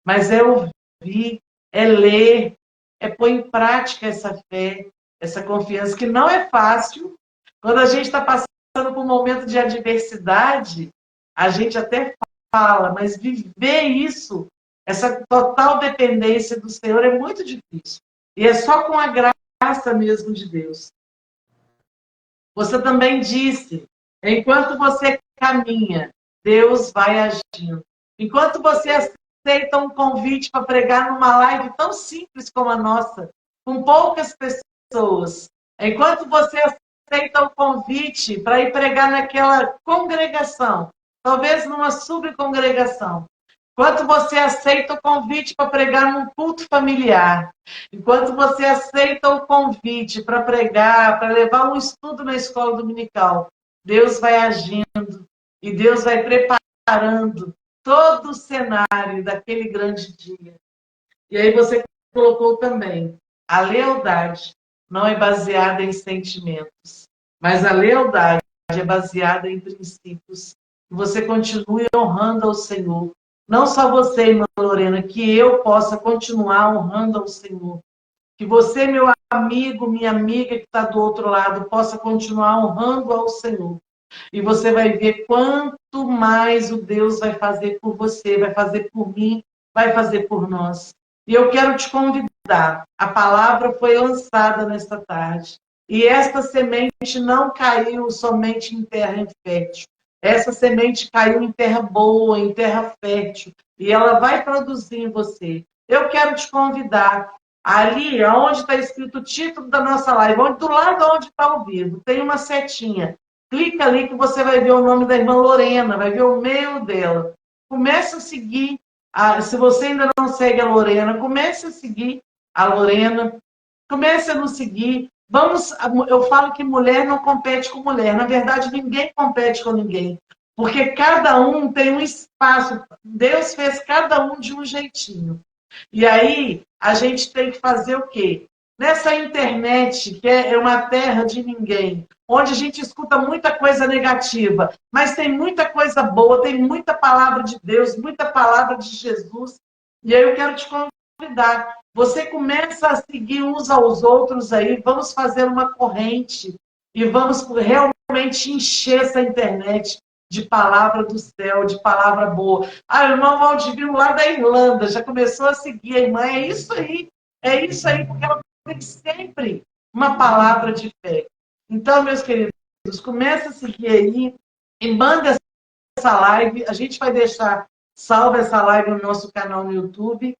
Mas é ouvir, é ler, é pôr em prática essa fé, essa confiança, que não é fácil. Quando a gente está passando por um momento de adversidade, a gente até fala, mas viver isso, essa total dependência do Senhor é muito difícil. E é só com a graça mesmo de Deus. Você também disse, enquanto você caminha, Deus vai agindo. Enquanto você aceita um convite para pregar numa live tão simples como a nossa, com poucas pessoas, enquanto você aceita o convite para ir pregar naquela congregação, talvez numa subcongregação, enquanto você aceita o convite para pregar num culto familiar, enquanto você aceita o convite para pregar, para levar um estudo na escola dominical, Deus vai agindo e Deus vai preparando todo o cenário daquele grande dia. E aí você colocou também, a lealdade não é baseada em sentimentos, mas a lealdade é baseada em princípios. Que você continue honrando ao Senhor. Não só você, irmã Lorena, que eu possa continuar honrando ao Senhor. Que você, meu amigo, minha amiga que está do outro lado, possa continuar honrando ao Senhor. E você vai ver quanto mais o Deus vai fazer por você, vai fazer por mim, vai fazer por nós. E eu quero te convidar. A palavra foi lançada nesta tarde. E esta semente não caiu somente em terra infértil. Essa semente caiu em terra boa, em terra fértil. E ela vai produzir em você. Eu quero te convidar. Ali, onde está escrito o título da nossa live, do lado onde está o vídeo, tem uma setinha. Clica ali que você vai ver o nome da irmã Lorena, vai ver o e-mail dela. Comece a seguir. Se você ainda não segue a Lorena, comece a seguir a Lorena. Comece a nos seguir. Eu falo que mulher não compete com mulher. Na verdade, ninguém compete com ninguém. Porque cada um tem um espaço. Deus fez cada um de um jeitinho. E aí, a gente tem que fazer o quê? Nessa internet, que é uma terra de ninguém, onde a gente escuta muita coisa negativa, mas tem muita coisa boa, tem muita palavra de Deus, muita palavra de Jesus. E aí eu quero te convidar. Você começa a seguir uns aos outros aí, vamos fazer uma corrente e vamos realmente encher essa internet de palavra do céu, de palavra boa. Ah, o irmão Valdivino lá da Irlanda já começou a seguir a irmã. É isso aí, porque ela tem sempre uma palavra de fé. Então, meus queridos, começa a seguir aí e manda essa live. A gente vai deixar salva essa live no nosso canal no YouTube.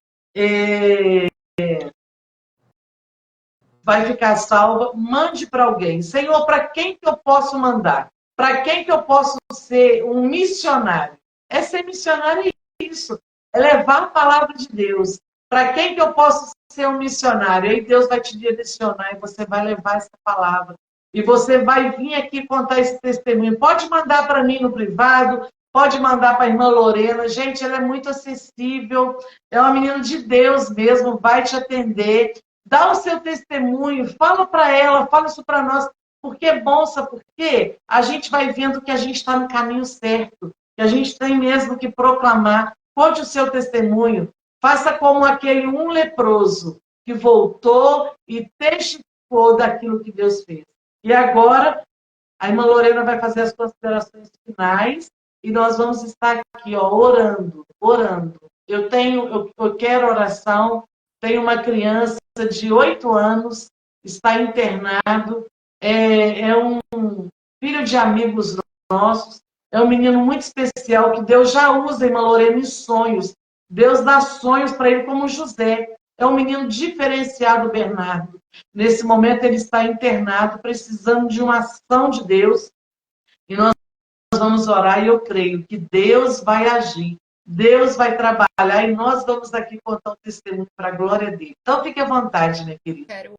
Vai ficar salva. Mande para alguém. Senhor, para quem que eu posso mandar? Para quem que eu posso ser um missionário? É ser missionário isso. É levar a palavra de Deus. Para quem que eu posso ser um missionário? Aí Deus vai te direcionar e você vai levar essa palavra. E você vai vir aqui contar esse testemunho. Pode mandar para mim no privado, pode mandar para a irmã Lorena. Gente, ela é muito acessível. É uma menina de Deus mesmo, vai te atender. Dá o seu testemunho, fala para ela, fala isso para nós. Porque é bom, sabe por quê? A gente vai vendo que a gente está no caminho certo, que a gente tem mesmo que proclamar. Conte o seu testemunho. Faça como aquele um leproso que voltou e testificou daquilo que Deus fez. E agora, a irmã Lorena vai fazer as considerações finais e nós vamos estar aqui, ó, orando. Eu quero oração. Tenho uma criança de 8 anos, está internado. É um filho de amigos nossos, é um menino muito especial que Deus já usa, irmã Lorena, em sonhos. Deus dá sonhos para ele como José. É um menino diferenciado, Bernardo. Nesse momento ele está internado, precisando de uma ação de Deus. E nós vamos orar e eu creio que Deus vai agir, Deus vai trabalhar e nós vamos daqui contar o testemunho para a glória dele. Então fique à vontade, minha querida. Quero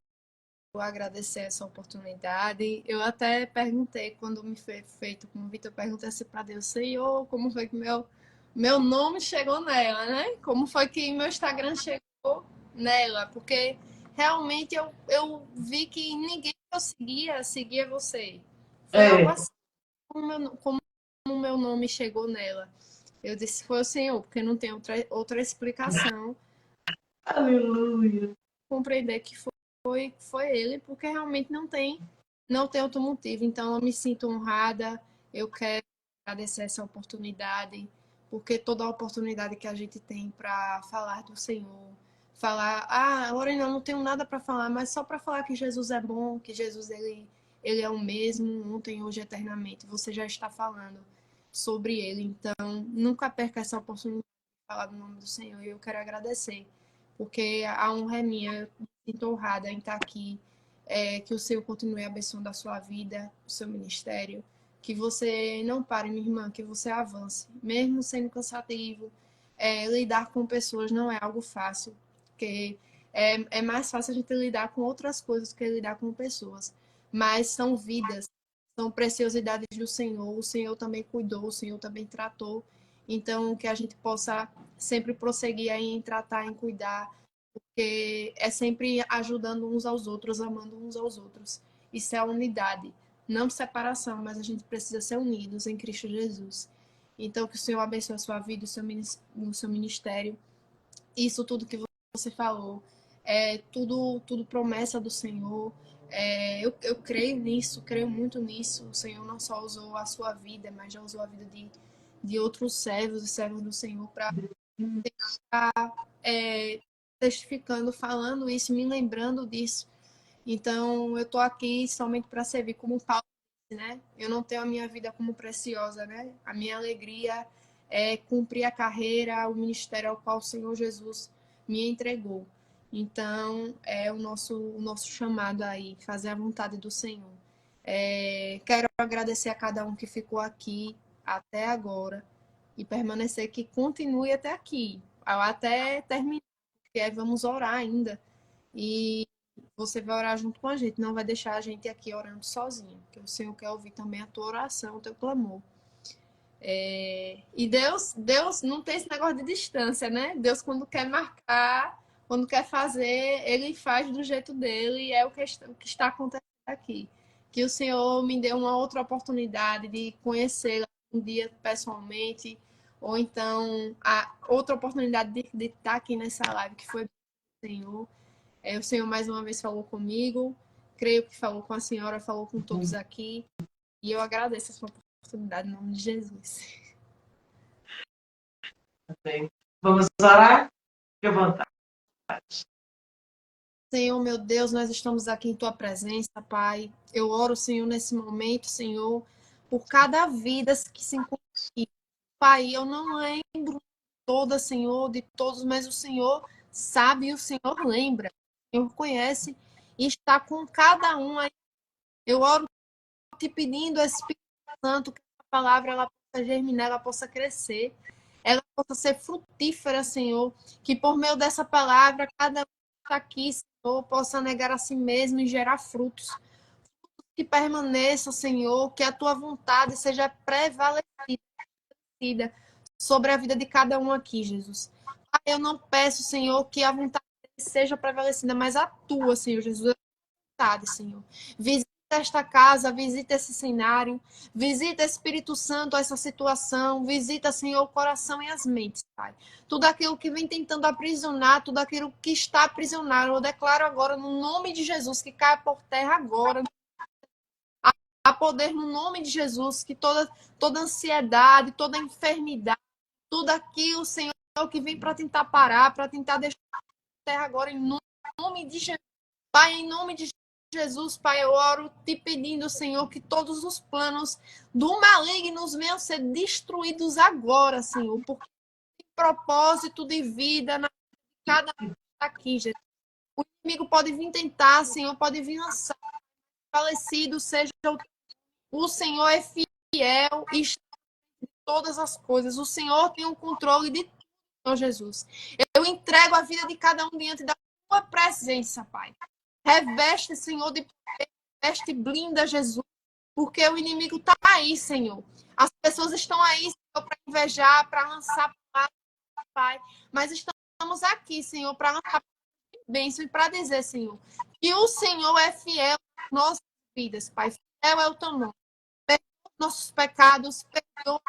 agradecer essa oportunidade. Eu até perguntei, quando me foi feito o convite, eu perguntei assim para Deus, Senhor, como foi que meu nome chegou nela, né? Como foi que meu Instagram chegou nela? Porque realmente eu vi que ninguém que eu seguia você. Foi algo assim, como o meu nome chegou nela. Eu disse, foi o Senhor, porque não tem outra explicação. Aleluia. Compreender que foi ele, porque realmente não tem outro motivo. Então, eu me sinto honrada, eu quero agradecer essa oportunidade, porque toda a oportunidade que a gente tem para falar do Senhor, falar, Lorena, eu não tenho nada para falar, mas só para falar que Jesus é bom, que Jesus ele é o mesmo, ontem, hoje, eternamente. Você já está falando sobre ele, então nunca perca essa oportunidade de falar do nome do Senhor, e eu quero agradecer, porque a honra é minha, eu me sinto honrada em estar aqui, que o Senhor continue abençoando a sua vida, o seu ministério, que você não pare, minha irmã, que você avance, mesmo sendo cansativo. Lidar com pessoas não é algo fácil, porque é mais fácil a gente lidar com outras coisas que lidar com pessoas, mas são vidas, são preciosidades do Senhor, o Senhor também cuidou, o Senhor também tratou, então que a gente possa sempre prosseguir aí em tratar, em cuidar, porque é sempre ajudando uns aos outros, amando uns aos outros. Isso é a unidade, não separação, mas a gente precisa ser unidos em Cristo Jesus. Então, que o Senhor abençoe a sua vida, o seu ministério. Isso tudo que você falou, tudo promessa do Senhor. Eu creio nisso, creio muito nisso. O Senhor não só usou a sua vida, mas já usou a vida de outros servos e servos do Senhor para testificando, falando isso, me lembrando disso. Então, eu estou aqui somente para servir, como Paulo disse, né? Eu não tenho a minha vida como preciosa, né? A minha alegria é cumprir a carreira, o ministério ao qual o Senhor Jesus me entregou. Então, é o nosso chamado aí, fazer a vontade do Senhor. Quero agradecer a cada um que ficou aqui até agora e permanecer, que continue até aqui, até terminar, porque aí vamos orar ainda. E você vai orar junto com a gente, não vai deixar a gente aqui orando sozinho, porque o Senhor quer ouvir também a tua oração, o teu clamor. E Deus não tem esse negócio de distância, né? Deus, quando quer marcar, quando quer fazer, ele faz do jeito dele, e é o que está acontecendo aqui. Que o Senhor me dê uma outra oportunidade de conhecê-la um dia pessoalmente, ou então a outra oportunidade de estar aqui nessa live, que foi do Senhor. O Senhor mais uma vez falou comigo, creio que falou com a senhora, falou com todos aqui, e eu agradeço essa oportunidade em nome de Jesus. Vamos orar? Fique à vontade. Senhor, meu Deus, nós estamos aqui em Tua presença, Pai. Eu oro, Senhor, nesse momento, Senhor, por cada vida que se encontra aqui. Pai, eu não lembro toda, Senhor, de todos, mas o Senhor sabe e o Senhor lembra. O Senhor conhece e está com cada um aí. Eu oro te pedindo, Espírito Santo, que a palavra ela possa germinar, ela possa crescer, ela possa ser frutífera, Senhor, que por meio dessa palavra, cada um que está aqui, Senhor, possa negar a si mesmo e gerar frutos. Que permaneça, Senhor, que a tua vontade seja prevalecida sobre a vida de cada um aqui, Jesus. Pai, eu não peço, Senhor, que a vontade seja prevalecida, mas a tua, Senhor Jesus, a vontade, Senhor. Visita esta casa, visita esse cenário, visita, Espírito Santo, essa situação, visita, Senhor, o coração e as mentes, Pai. Tudo aquilo que vem tentando aprisionar, tudo aquilo que está aprisionado, eu declaro agora, no nome de Jesus, que caia por terra agora, a poder no nome de Jesus, que toda ansiedade, toda enfermidade, tudo aquilo, Senhor, que vem para tentar parar, para tentar deixar a terra agora, em nome de Jesus. Pai, em nome de Jesus, Pai, eu oro te pedindo, Senhor, que todos os planos do maligno venham ser destruídos agora, Senhor, porque tem propósito de vida na cada um que está aqui, Jesus. O inimigo pode vir tentar, Senhor, pode vir lançar, falecido seja o Senhor é fiel fiel e está em todas as coisas. O Senhor tem o controle de tudo, Senhor Jesus. Eu entrego a vida de cada um diante da tua presença, Pai. Reveste, Senhor, de poder, reveste, blinda, Jesus, porque o inimigo está aí, Senhor. As pessoas estão aí, Senhor, para invejar, para lançar palavras, Pai, mas estamos aqui, Senhor, para lançar bênção e para dizer, Senhor, que o Senhor é fiel às nossas vidas, Pai. Fiel é o teu nome. Perdoa nossos pecados, perdoa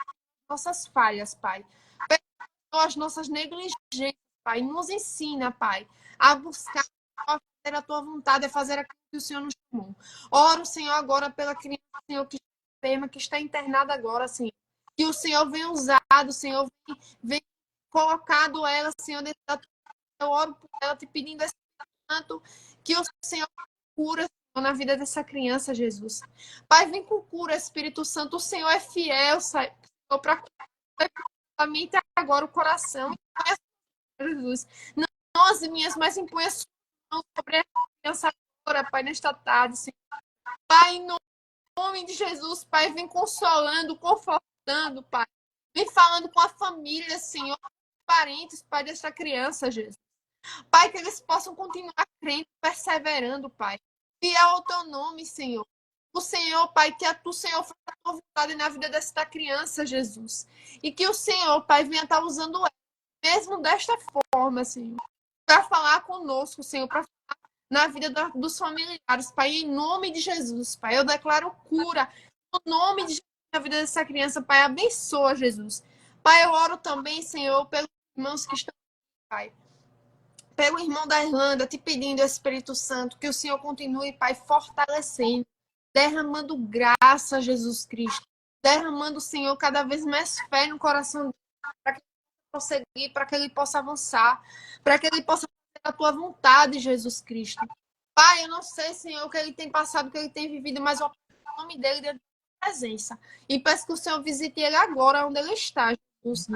nossas falhas, Pai. Perdoa as nossas negligências, Pai. Nos ensina, Pai, a buscar, a fazer a tua vontade, a fazer aquilo que o Senhor nos chamou. Oro, Senhor, agora pela criança, Senhor, que está enferma, que está internada agora, Senhor. Que o Senhor venha usado, Senhor, venha colocado ela, Senhor, dentro da tua. Eu oro por ela, te pedindo esse tanto que o Senhor cura na vida dessa criança, Jesus. Pai, vem com cura, Espírito Santo. O Senhor é fiel, Senhor, para a mim até agora o coração. Jesus. Não as minhas, mas impõe a sua mão sobre a criança agora, Pai, nesta tarde, Senhor. Pai, em nome de Jesus, Pai, vem consolando, confortando, Pai. Vem falando com a família, Senhor, parentes, Pai, dessa criança, Jesus. Pai, que eles possam continuar crendo, perseverando, Pai. Fiel ao teu nome, Senhor. O Senhor, Pai, que o Senhor faça a tua vontade na vida desta criança, Jesus. E que o Senhor, Pai, venha estar usando ela, mesmo desta forma, Senhor, para falar conosco, Senhor, para falar na vida dos familiares, Pai, em nome de Jesus, Pai. Eu declaro cura, no nome de Jesus, na vida dessa criança, Pai. Abençoa, Jesus. Pai, eu oro também, Senhor, pelos irmãos que estão aqui, Pai. Pelo irmão da Irlanda, te pedindo, Espírito Santo, que o Senhor continue, Pai, fortalecendo, derramando graça, Jesus Cristo, derramando, Senhor, cada vez mais fé no coração dele, para que ele possa prosseguir, para que ele possa avançar, para que ele possa fazer a tua vontade, Jesus Cristo. Pai, eu não sei, Senhor, o que ele tem passado, o que ele tem vivido, mas eu apresento o nome dele dentro da presença. E peço que o Senhor visite ele agora, onde ele está, Jesus.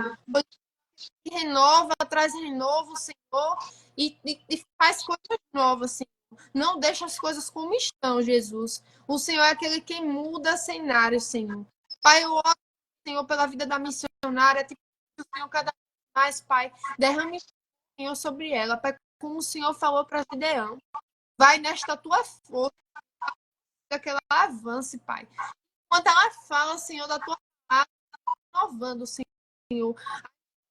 Renova, traz renovo, Senhor, e faz coisas novas, Senhor. Não deixa as coisas como estão, Jesus. O Senhor é aquele que muda cenário, Senhor. Pai, eu oro, Senhor, pela vida da missionária, te peço, Senhor, cada vez mais, Pai, derrame, Senhor, sobre ela, Pai, como o Senhor falou para Gideão. Vai nesta tua força, que ela avance, Pai. Enquanto ela fala, Senhor, da tua palavra, renovando, Senhor,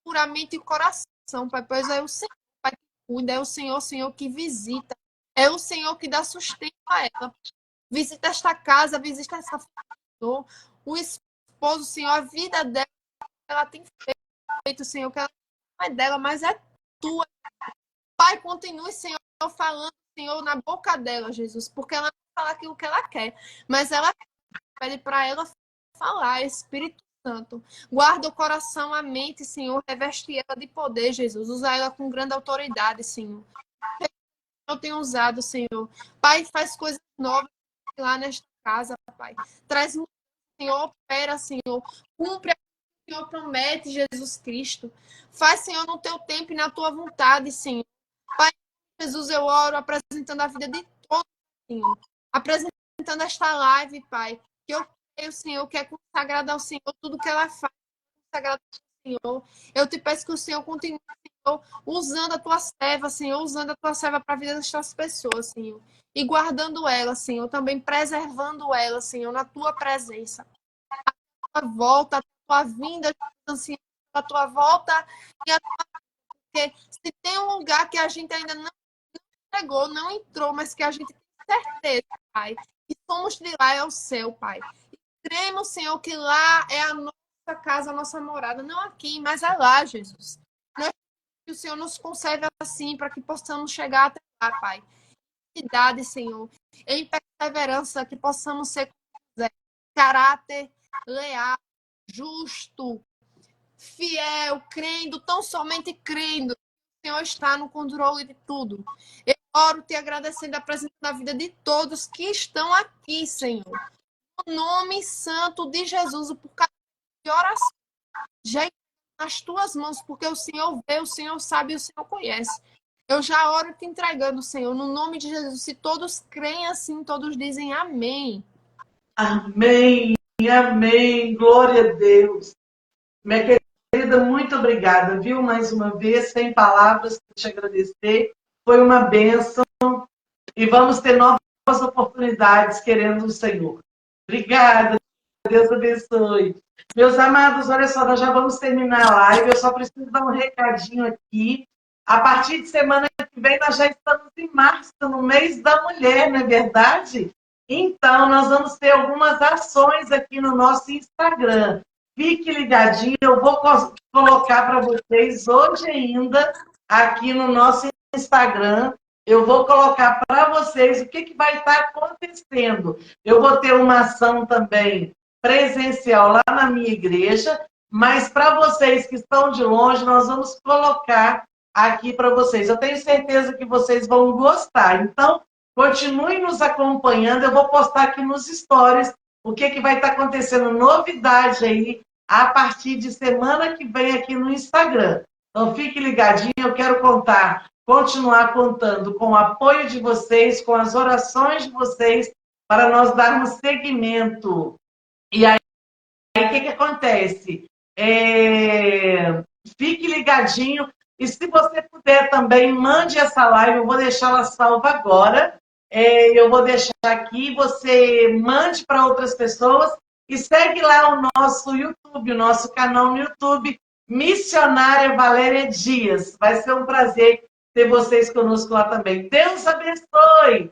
puramente o coração, Pai, pois é o Senhor, Pai, que cuida, é o Senhor, que visita, é o Senhor que dá sustento a ela. Visita esta casa, visita essa família, o esposo, Senhor, a vida dela, ela tem feito, Senhor, que ela não é dela, mas é tua. Pai, continue, Senhor, falando, Senhor, na boca dela, Jesus, porque ela não fala aquilo que ela quer, mas ela pede para ela falar, Espírito Santo. Guarda o coração, a mente, Senhor. Reveste ela de poder, Jesus. Usa ela com grande autoridade, Senhor. Eu tenho usado, Senhor. Pai, faz coisas novas lá nesta casa, Pai. Traz um, Senhor, opera, Senhor. Cumpre aquilo que o Senhor promete, Jesus Cristo. Faz, Senhor, no teu tempo e na tua vontade, Senhor. Pai, Jesus, eu oro apresentando a vida de todos, Senhor. Apresentando esta live, Pai. Que eu creio, Senhor, que é consagrado ao Senhor. Tudo que ela faz é consagrado ao Senhor. Eu te peço que o Senhor continue, Senhor, usando a tua serva, Senhor, usando a tua serva para a vida destas pessoas, Senhor. E guardando ela, Senhor, também preservando ela, Senhor, na tua presença. A tua volta, a tua vinda, Senhor, a tua volta e a tua... Porque se tem um lugar que a gente ainda não chegou, não entrou, mas que a gente tem certeza, Pai, que somos de lá é o céu, Pai. E cremos, Senhor, que lá é a nossa casa, a nossa morada, não aqui, mas é lá, Jesus. Nós que o Senhor nos conserve assim, para que possamos chegar até lá, Pai. Em idade, Senhor, em perseverança, que possamos ser caráter leal, justo, fiel, crendo, tão somente crendo. O Senhor está no controle de tudo. Eu oro te agradecendo a presença da vida de todos que estão aqui, Senhor. No nome santo de Jesus, por causa de oração, já nas tuas mãos, porque o Senhor vê, o Senhor sabe, o Senhor conhece. Eu já oro te entregando, Senhor, no nome de Jesus. Se todos creem assim, todos dizem amém. Amém. amém. Glória a Deus. Minha querida, muito obrigada, viu? Mais uma vez, sem palavras para te agradecer. Foi uma bênção e vamos ter novas oportunidades, querendo o Senhor. Obrigada, Deus abençoe. Meus amados, olha só, nós já vamos terminar a live. Eu só preciso dar um recadinho aqui. A partir de semana que vem, nós já estamos em março, no mês da mulher, não é verdade? Então, nós vamos ter algumas ações aqui no nosso Instagram. Fique ligadinho, eu vou colocar para vocês hoje ainda, aqui no nosso Instagram, eu vou colocar para vocês o que vai estar acontecendo. Eu vou ter uma ação também presencial lá na minha igreja, mas para vocês que estão de longe, nós vamos colocar aqui para vocês. Eu tenho certeza que vocês vão gostar. Então, continuem nos acompanhando. Eu vou postar aqui nos stories o que vai estar acontecendo, novidade aí, a partir de semana que vem aqui no Instagram. Então, fique ligadinho, eu quero continuar contando com o apoio de vocês, com as orações de vocês, para nós darmos seguimento. E aí, o que acontece? Fique ligadinho. E se você puder também, mande essa live, eu vou deixá-la salva agora. Eu vou deixar aqui, você mande para outras pessoas e segue lá o nosso YouTube, o nosso canal no YouTube, Missionária Valéria Dias. Vai ser um prazer ter vocês conosco lá também. Deus abençoe!